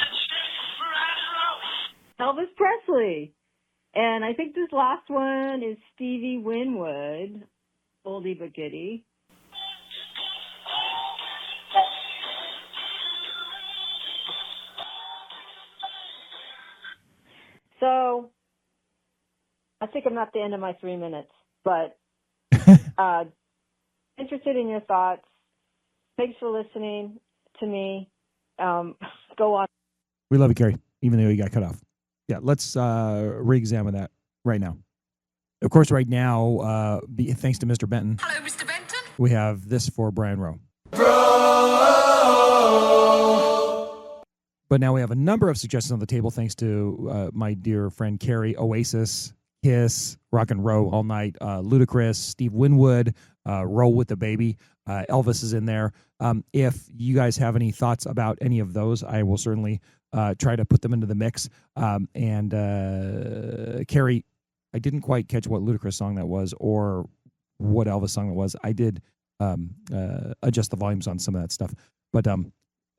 Elvis Presley. And I think this last one is Stevie Winwood, oldie but goodie. So I think I'm at the end of my 3 minutes, but interested in your thoughts. Thanks for listening to me. Go on. We love you, Carrie, even though you got cut off. Yeah, let's re-examine that right now. Of course, right now, thanks to Mr. Benton. Hello, Mr. Benton. We have this for Brian Rowe. But now we have a number of suggestions on the table, thanks to my dear friend Carrie. Oasis, Kiss, Rock and Roll All Night, Ludacris, Steve Winwood, Roll with the Baby. Elvis is in there. If you guys have any thoughts about any of those, I will certainly try to put them into the mix. And Carrie, I didn't quite catch what Ludacris song that was or what Elvis song that was. I did adjust the volumes on some of that stuff. But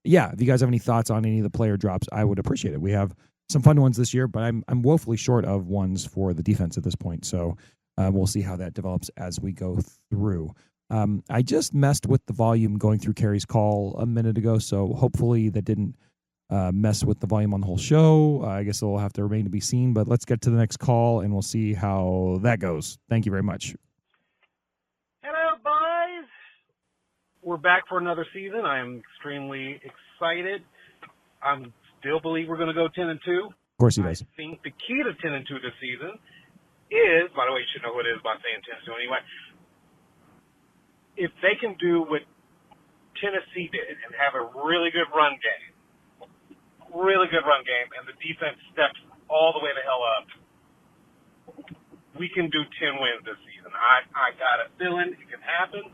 yeah, if you guys have any thoughts on any of the player drops, I would appreciate it. We have some fun ones this year, but I'm woefully short of ones for the defense at this point. So we'll see how that develops as we go through. I just messed with the volume going through Carrie's call a minute ago, so hopefully that didn't mess with the volume on the whole show. I guess it'll have to remain to be seen, but let's get to the next call and we'll see how that goes. Thank you very much. Hello, boys. We're back for another season. I am extremely excited. I still believe we're going to go 10-2. Of course he does. I think the key to 10-2 this season is, by the way, you should know who it is by saying 10-2 anyway. If they can do what Tennessee did and have a really good run game, and the defense steps all the way the hell up, we can do 10 wins this season. I got a feeling it can happen.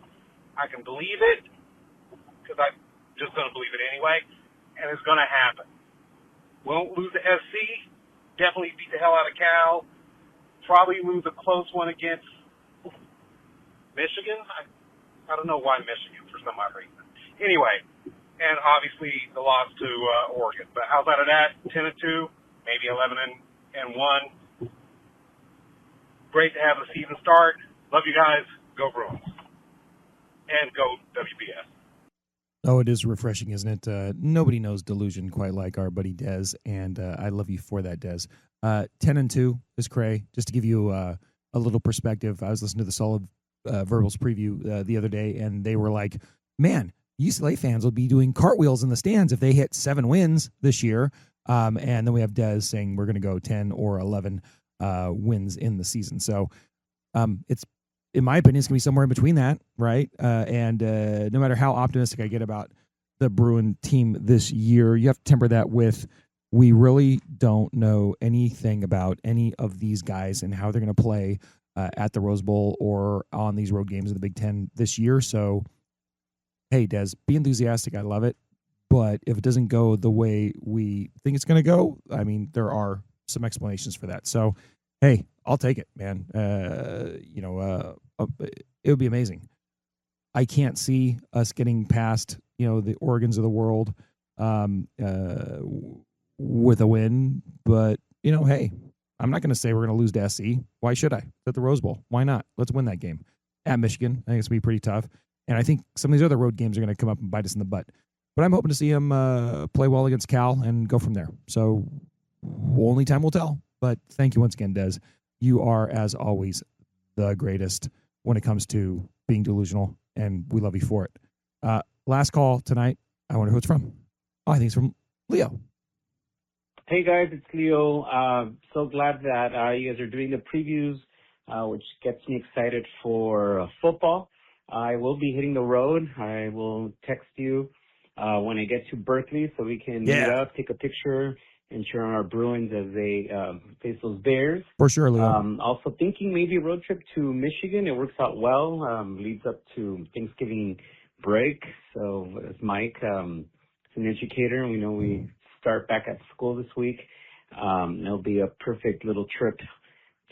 I can believe it because I'm just going to believe it anyway, and it's going to happen. Won't lose to SC. Definitely beat the hell out of Cal. Probably lose a close one against Michigan. I don't know why Michigan for some odd reason. Anyway, and obviously the loss to Oregon. But outside of that, 10-2, maybe 11-1. Great to have the season start. Love you guys. Go Bruins. And go WBS. Oh, it is refreshing, isn't it? Nobody knows delusion quite like our buddy Dez, and I love you for that, Dez. 10-2 is cray. Just to give you a little perspective, I was listening to the Solid Verbals preview the other day, and they were like, man, UCLA fans will be doing cartwheels in the stands if they hit 7 wins this year. And then we have Dez saying we're going to go 10 or 11 wins in the season. So it's, in my opinion, it's going to be somewhere in between that, right? And no matter how optimistic I get about the Bruin team this year, you have to temper that with we really don't know anything about any of these guys and how they're going to play at the Rose Bowl or on these road games in the Big Ten this year. So, hey, Des, be enthusiastic. I love it. But if it doesn't go the way we think it's going to go, I mean, there are some explanations for that. So, hey, I'll take it, man. It would be amazing. I can't see us getting past, the Oregons of the world with a win. But, hey, I'm not going to say we're going to lose to SC. Why should I? It's at the Rose Bowl. Why not? Let's win that game. At Michigan, I think it's going to be pretty tough. And I think some of these other road games are going to come up and bite us in the butt. But I'm hoping to see him play well against Cal and go from there. So only time will tell. But thank you once again, Des. You are, as always, the greatest when it comes to being delusional, and we love you for it. Last call tonight. I wonder who it's from. Oh, I think it's from Leo. Hey, guys, it's Leo. So glad that you guys are doing the previews, which gets me excited for football. I will be hitting the road. I will text you when I get to Berkeley so we can meet up, take a picture, and cheer on our Bruins as they face those Bears. For sure, Leo. Also thinking maybe a road trip to Michigan. It works out well. Leads up to Thanksgiving break. So as Mike is an educator, and we know we start back at school this week. It'll be a perfect little trip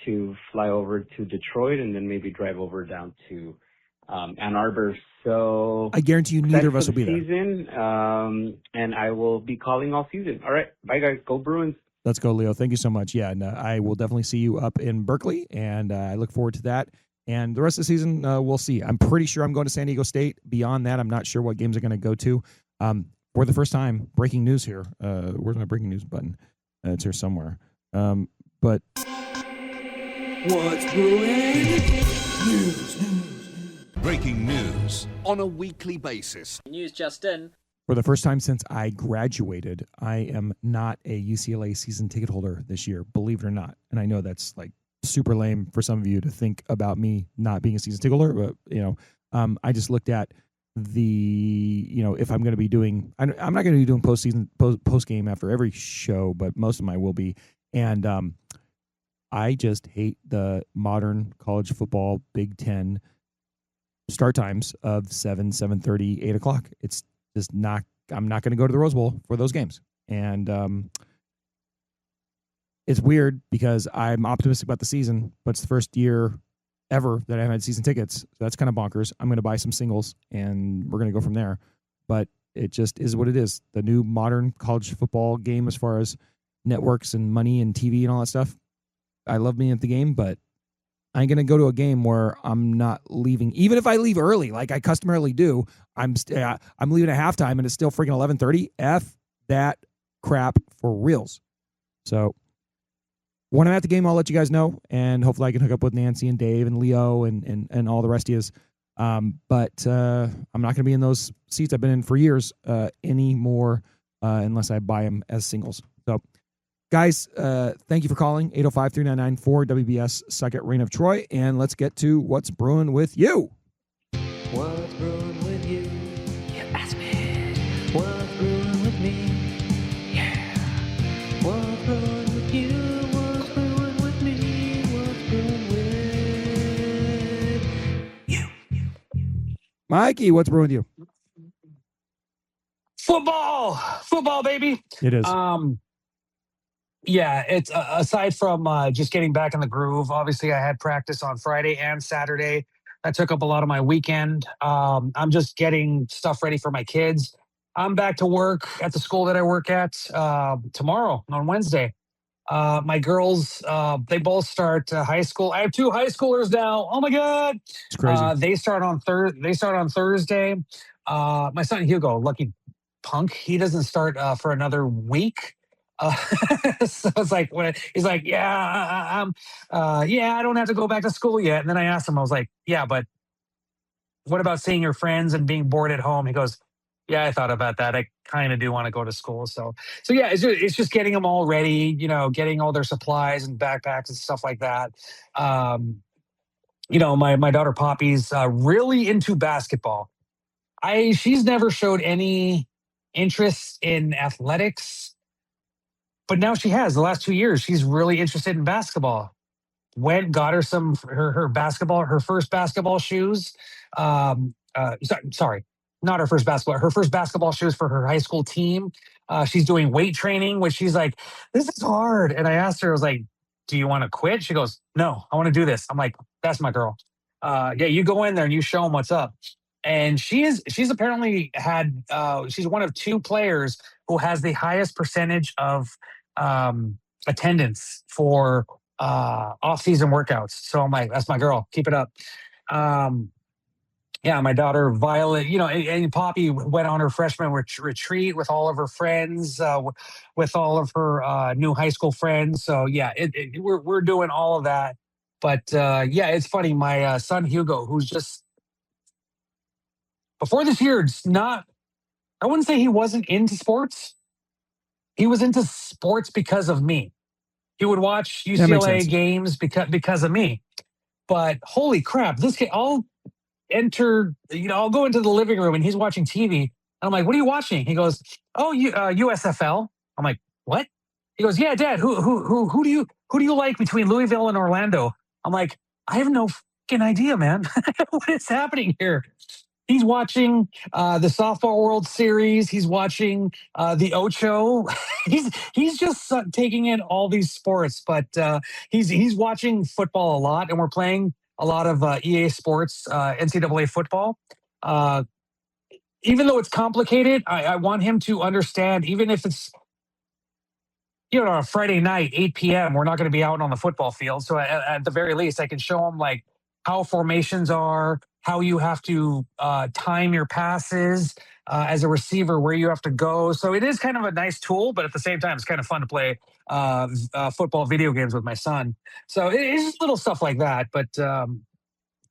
to fly over to Detroit and then maybe drive over down to Ann Arbor. So I guarantee you neither of us will be there. Season, and I will be calling all season. All right. Bye, guys. Go Bruins. Let's go, Leo. Thank you so much. Yeah, and I will definitely see you up in Berkeley, and I look forward to that. And the rest of the season, we'll see. I'm pretty sure I'm going to San Diego State. Beyond that, I'm not sure what games I'm going to go to. For the first time, breaking news here. Where's my breaking news button? It's here somewhere. But What's brewing? News. Breaking news on a weekly basis. News just in. for the first time since I graduated, I am not a UCLA season ticket holder this year, believe it or not. And I know that's like super lame for some of you to think about me not being a season ticket holder, but I just looked at if I'm going to be doing, I'm not going to be doing post game after every show, but most of them I will be. And I just hate the modern college football Big Ten start times of 7:30, 8 o'clock. It's just not, I'm not going to go to the Rose Bowl for those games. And it's weird because I'm optimistic about the season, but it's the first year ever that I haven't had season tickets. So that's kind of bonkers. I'm going to buy some singles and we're going to go from there. But it just is what it is. The new modern college football game, as far as networks and money and TV and all that stuff. I love being at the game, but I ain't going to go to a game where I'm not leaving. Even if I leave early, like I customarily do, I'm leaving at halftime and it's still freaking 11:30. F that crap for reals. So when I'm at the game, I'll let you guys know, and hopefully I can hook up with Nancy and Dave and Leo and all the rest of you. But I'm not going to be in those seats I've been in for years anymore unless I buy them as singles. So, guys, thank you for calling 805-399-4WBS Second Reign of Troy, and let's get to what's brewing with you. What's brewing with you? You ask me. What's brewing with me? Yeah. What's brewing with you? What's brewing with me? What's brewing with you? Mikey, what's brewing with you? Football, baby. It is. Yeah, it's aside from just getting back in the groove. Obviously, I had practice on Friday and Saturday. That took up a lot of my weekend. I'm just getting stuff ready for my kids. I'm back to work at the school that I work at tomorrow on Wednesday. My girls, they both start high school. I have two high schoolers now. Oh my God! It's crazy. They start on Thursday. My son Hugo, lucky punk, he doesn't start for another week. So it's like when he's like, I don't have to go back to school yet. And then I asked him, I was like, yeah, but what about seeing your friends and being bored at home? He goes, yeah, I thought about that. I kind of do want to go to school. So yeah, it's just getting them all ready, getting all their supplies and backpacks and stuff like that. My daughter Poppy's really into basketball. She's never showed any interest in athletics. But now she has. The last 2 years, she's really interested in basketball. Got her her first basketball shoes. Sorry, not her first basketball. Her first basketball shoes for her high school team. She's doing weight training, which she's like, this is hard. And I asked her, I was like, do you want to quit? She goes, no, I want to do this. I'm like, that's my girl. You go in there and you show them what's up. And she's apparently had. She's one of two players who has the highest percentage of attendance for off-season workouts. So I'm like, that's my girl. Keep it up. My daughter Violet, and Poppy went on her freshman retreat with all of her friends, with all of her new high school friends. So yeah, we're doing all of that. But it's funny. My son Hugo, who's just before this year, I wouldn't say he wasn't into sports. He was into sports because of me. He would watch UCLA games because of me. But holy crap, this kid, enter, I'll go into the living room and he's watching TV. And I'm like, what are you watching? He goes, oh, USFL. I'm like, what? He goes, yeah, Dad, who do you like between Louisville and Orlando? I'm like, I have no fucking idea, man. What is happening here? He's watching the softball World Series. He's watching the Ocho. he's just taking in all these sports, but he's watching football a lot, and we're playing a lot of EA Sports, NCAA football. Even though it's complicated, I want him to understand, even if it's a Friday night, 8 p.m., we're not going to be out on the football field. So at the very least, I can show him like how formations are, how you have to time your passes as a receiver, where you have to go. So it is kind of a nice tool, but at the same time, it's kind of fun to play football video games with my son. So it's just little stuff like that. But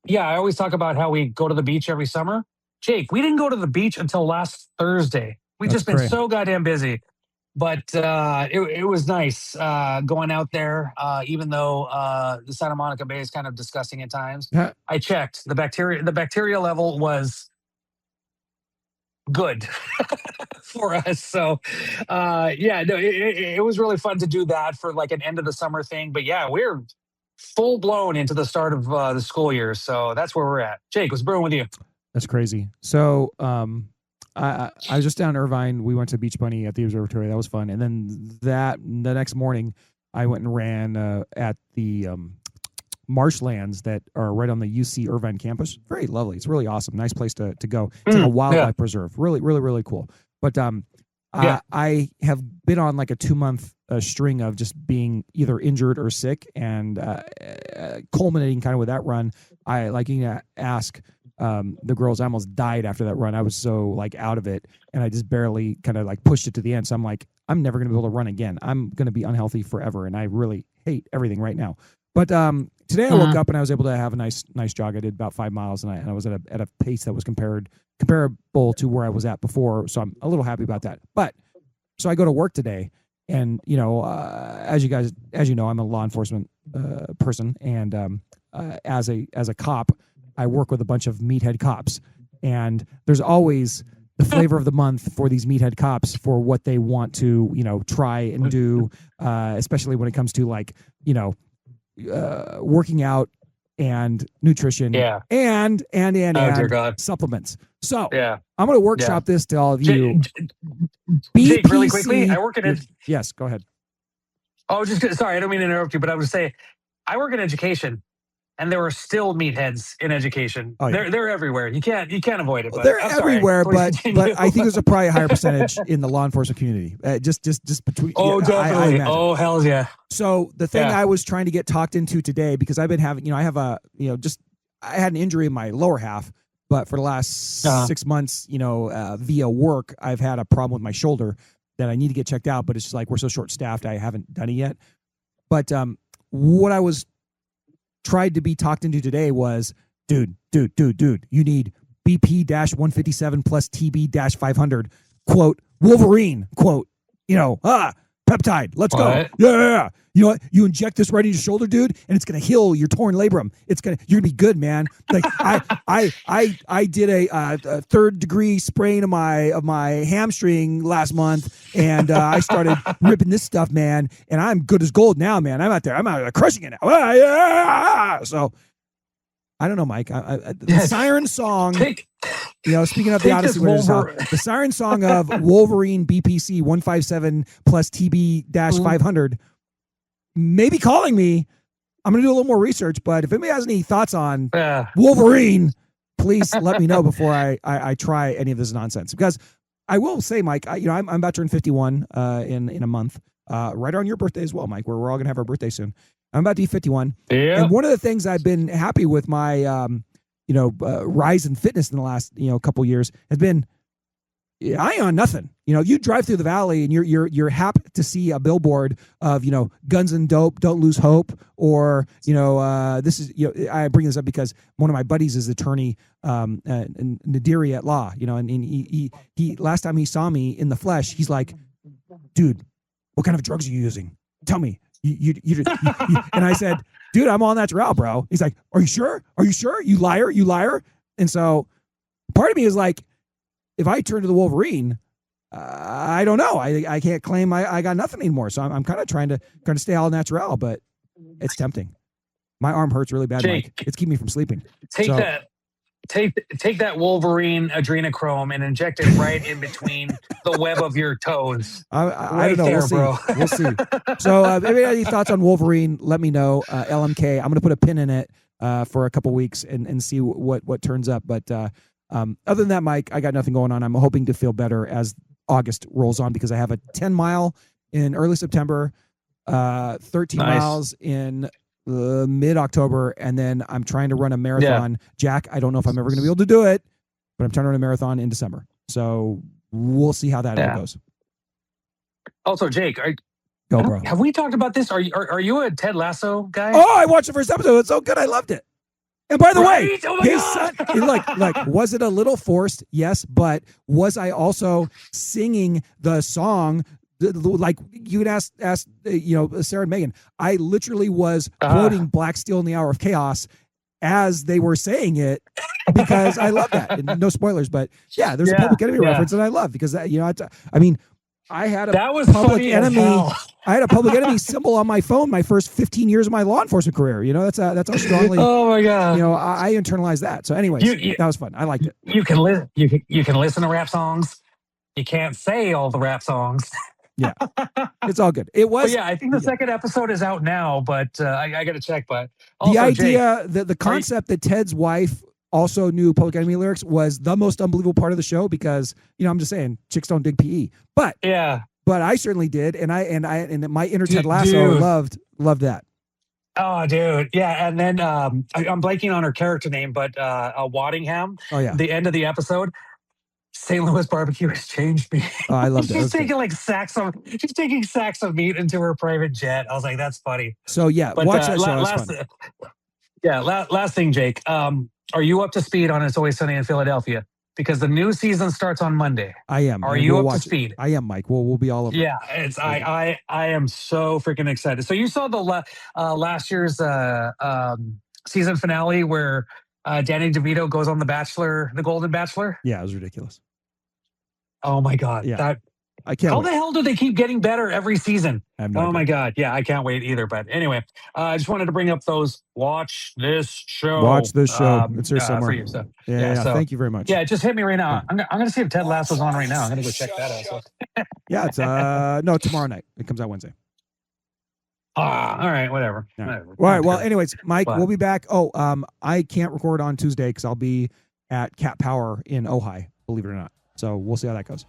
yeah, I always talk about how we go to the beach every summer. Jake, we didn't go to the beach until last Thursday. We've just been so goddamn busy. But it was nice going out there, even though the Santa Monica Bay is kind of disgusting at times. I checked. The bacteria level was good for us. So, it was really fun to do that for like an end of the summer thing. But yeah, we're full blown into the start of the school year. So that's where we're at. Jake, what's brewing with you? That's crazy. So, I was just down in Irvine. We went to Beach Bunny at the observatory. That was fun. And then the next morning, I went and ran at the marshlands that are right on the UC Irvine campus. Very lovely. It's really awesome. Nice place to go. It's like a wildlife preserve. Really, really, really cool. But I have been on like a 2-month string of just being either injured or sick, and culminating kind of with that run. I ask the girls. I almost died after that run. I was so like out of it, and I just barely kind of like pushed it to the end. So I'm like, I'm never going to be able to run again. I'm going to be unhealthy forever, and I really hate everything right now. But today I woke up and I was able to have a nice jog. I did about 5 miles, and I was at a pace that was comparable to where I was at before. So I'm a little happy about that. But so I go to work today, and as you know, I'm a law enforcement person, and as a cop, I work with a bunch of meathead cops, and there's always the flavor of the month for these meathead cops for what they want to, try and do, especially when it comes to like, working out and nutrition and supplements. So I'm going to workshop this to all of you. Jake, really quickly, I work in Yes, go ahead. Oh, sorry, I don't mean to interrupt you, but I would say I work in education. And there are still meatheads in education. Oh, yeah. They're everywhere. You can't avoid it. But they're everywhere, but I think there's probably a higher percentage in the law enforcement community. Just between. Oh, definitely. Oh, hell yeah. So the thing I was trying to get talked into today, because I've been having, I had an injury in my lower half, but for the last 6 months, via work, I've had a problem with my shoulder that I need to get checked out. But it's just like we're so short staffed, I haven't done it yet. But what I was tried to be talked into today was, dude, you need BP-157 plus TB-500, quote, Wolverine, quote, peptide, let's go. Yeah. You know what? You inject this right in your shoulder, dude, and it's going to heal your torn labrum. You're going to be good, man. Like I did a 3rd degree sprain of my hamstring last month, and I started ripping this stuff, man, and I'm good as gold now, man. I'm out there crushing it now. So I don't know, Mike. The siren song, speaking of the Odyssey winners, the siren song of Wolverine BPC 157 plus TB-500 may be calling me. I'm going to do a little more research, but if anybody has any thoughts on Wolverine, please let me know before I try any of this nonsense. Because I will say, Mike, I'm about to turn 51 in a month, right on your birthday as well, Mike, where we're all going to have our birthday soon. I'm about to be 51. Yeah. And one of the things I've been happy with my, rise in fitness in the last, couple years has been, I ain't on nothing. You drive through the valley and you're happy to see a billboard of, guns and dope, don't lose hope. Or, this is, I bring this up because one of my buddies is attorney, Nadiri at law, and he last time he saw me in the flesh, he's like, dude, what kind of drugs are you using? Tell me. You and I said, dude, I'm on that route, bro. He's like, are you sure? You liar. And so part of me is like, if I turn to the Wolverine, I don't know. I can't claim I got nothing anymore. So I'm kind of trying to stay all natural, but it's tempting. My arm hurts really bad, Jake, Mike. It's keeping me from sleeping. Take that Wolverine adrenochrome and inject it right in between the web of your toes. I don't know. There, we'll see. bro. We'll see. So if anybody has any thoughts on Wolverine, let me know. LMK. I'm going to put a pin in it for a couple weeks and see what turns up. But other than that, Mike, I got nothing going on. I'm hoping to feel better as August rolls on because I have a 10-mile in early September, 13 miles in mid-October, and then I'm trying to run a marathon. Yeah. Jack, I don't know if I'm ever going to be able to do it, but I'm trying to run a marathon in December. So we'll see how that all goes. Also, Jake, go, bro. Have we talked about this? Are you a Ted Lasso guy? Oh, I watched the first episode. It's so good. I loved it. And by the way, his God. son, like, was it a little forced? Yes, but was I also singing the song? Like you would ask, Sarah and Megan, I literally was quoting Black Steel in the Hour of Chaos as they were saying it because I love that. And no spoilers, but yeah, there's a Public Enemy reference that I love because I had a Public Enemy. I had a Public Enemy symbol on my phone my first 15 years of my law enforcement career. That's how strongly. Oh my God. I internalized that. So, anyways, that was fun. I liked it. You can listen to rap songs. You can't say all the rap songs. Yeah, it's all good. It was. But I think the second episode is out now, but I got to check. But also, the idea, the concept that Ted's wife also knew Public Enemy lyrics was the most unbelievable part of the show because I'm just saying chicks don't dig PE, but I certainly did, and my inner Ted Lasso loved that. Oh, dude, yeah, and then I'm blanking on her character name, but Waddingham. Oh yeah, the end of the episode. St. Louis barbecue has changed me. Oh, I love that. She's taking sacks of meat into her private jet. I was like, that's funny. So but, watch that show. Last thing, Jake. Are you up to speed on It's Always Sunny in Philadelphia? Because the new season starts on Monday. I am. Are you up to speed? I am, Mike. We'll be all over. Yeah, I am so freaking excited. So you saw the last year's season finale where Danny DeVito goes on The Golden Bachelor. Yeah, it was ridiculous. Oh my God. Yeah. I can't How wait. the hell do they keep getting better every season? I have no idea. My God. Yeah, I can't wait either. But anyway, I just wanted to bring up those watch this show. It's here somewhere. For you, so. Yeah. Thank you very much. Yeah, just hit me right now. I'm going to see if Ted Lasso's on right now. I'm going to go check that out. So. Yeah, it's tomorrow night. It comes out Wednesday. All right, whatever. All right. Well, anyways, Mike, we'll be back. I can't record on Tuesday because I'll be at Cat Power in Ojai, believe it or not. So we'll see how that goes.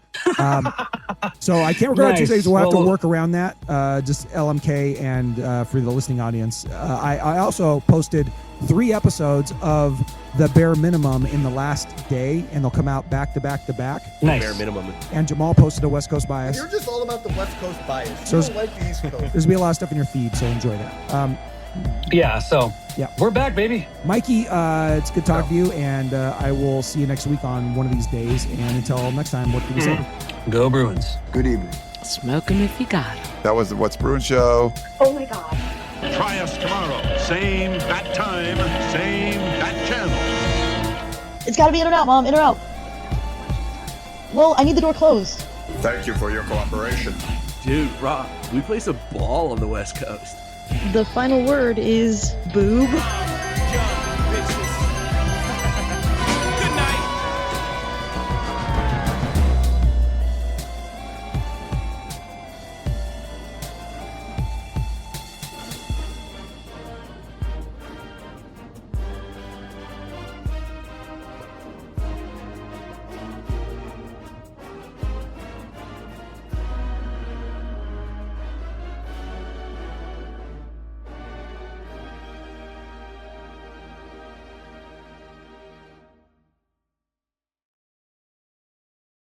So I can't record on Tuesdays. So we'll have to work around that. Just LMK and for the listening audience. I also posted 3 episodes of The Bare Minimum in the last day, and they'll come out back to back to back. Nice. Bare Minimum. And Jamal posted a West Coast bias. You're just all about the West Coast bias. So you don't like the East Coast. There's going to be a lot of stuff in your feed, so enjoy that. We're back, baby. Mikey, it's good talking to you, and I will see you next week on one of these days. And until next time, what can we say? Go Bruins. Good evening. Smoke 'em if you got 'em. That was the What's Bruin Show. Oh my God. Try us tomorrow. Same bat time, same bat channel. It's got to be in or out, Mom. In or out. Well, I need the door closed. Thank you for your cooperation. Dude, Rob, we play some ball on the West Coast. The final word is boob.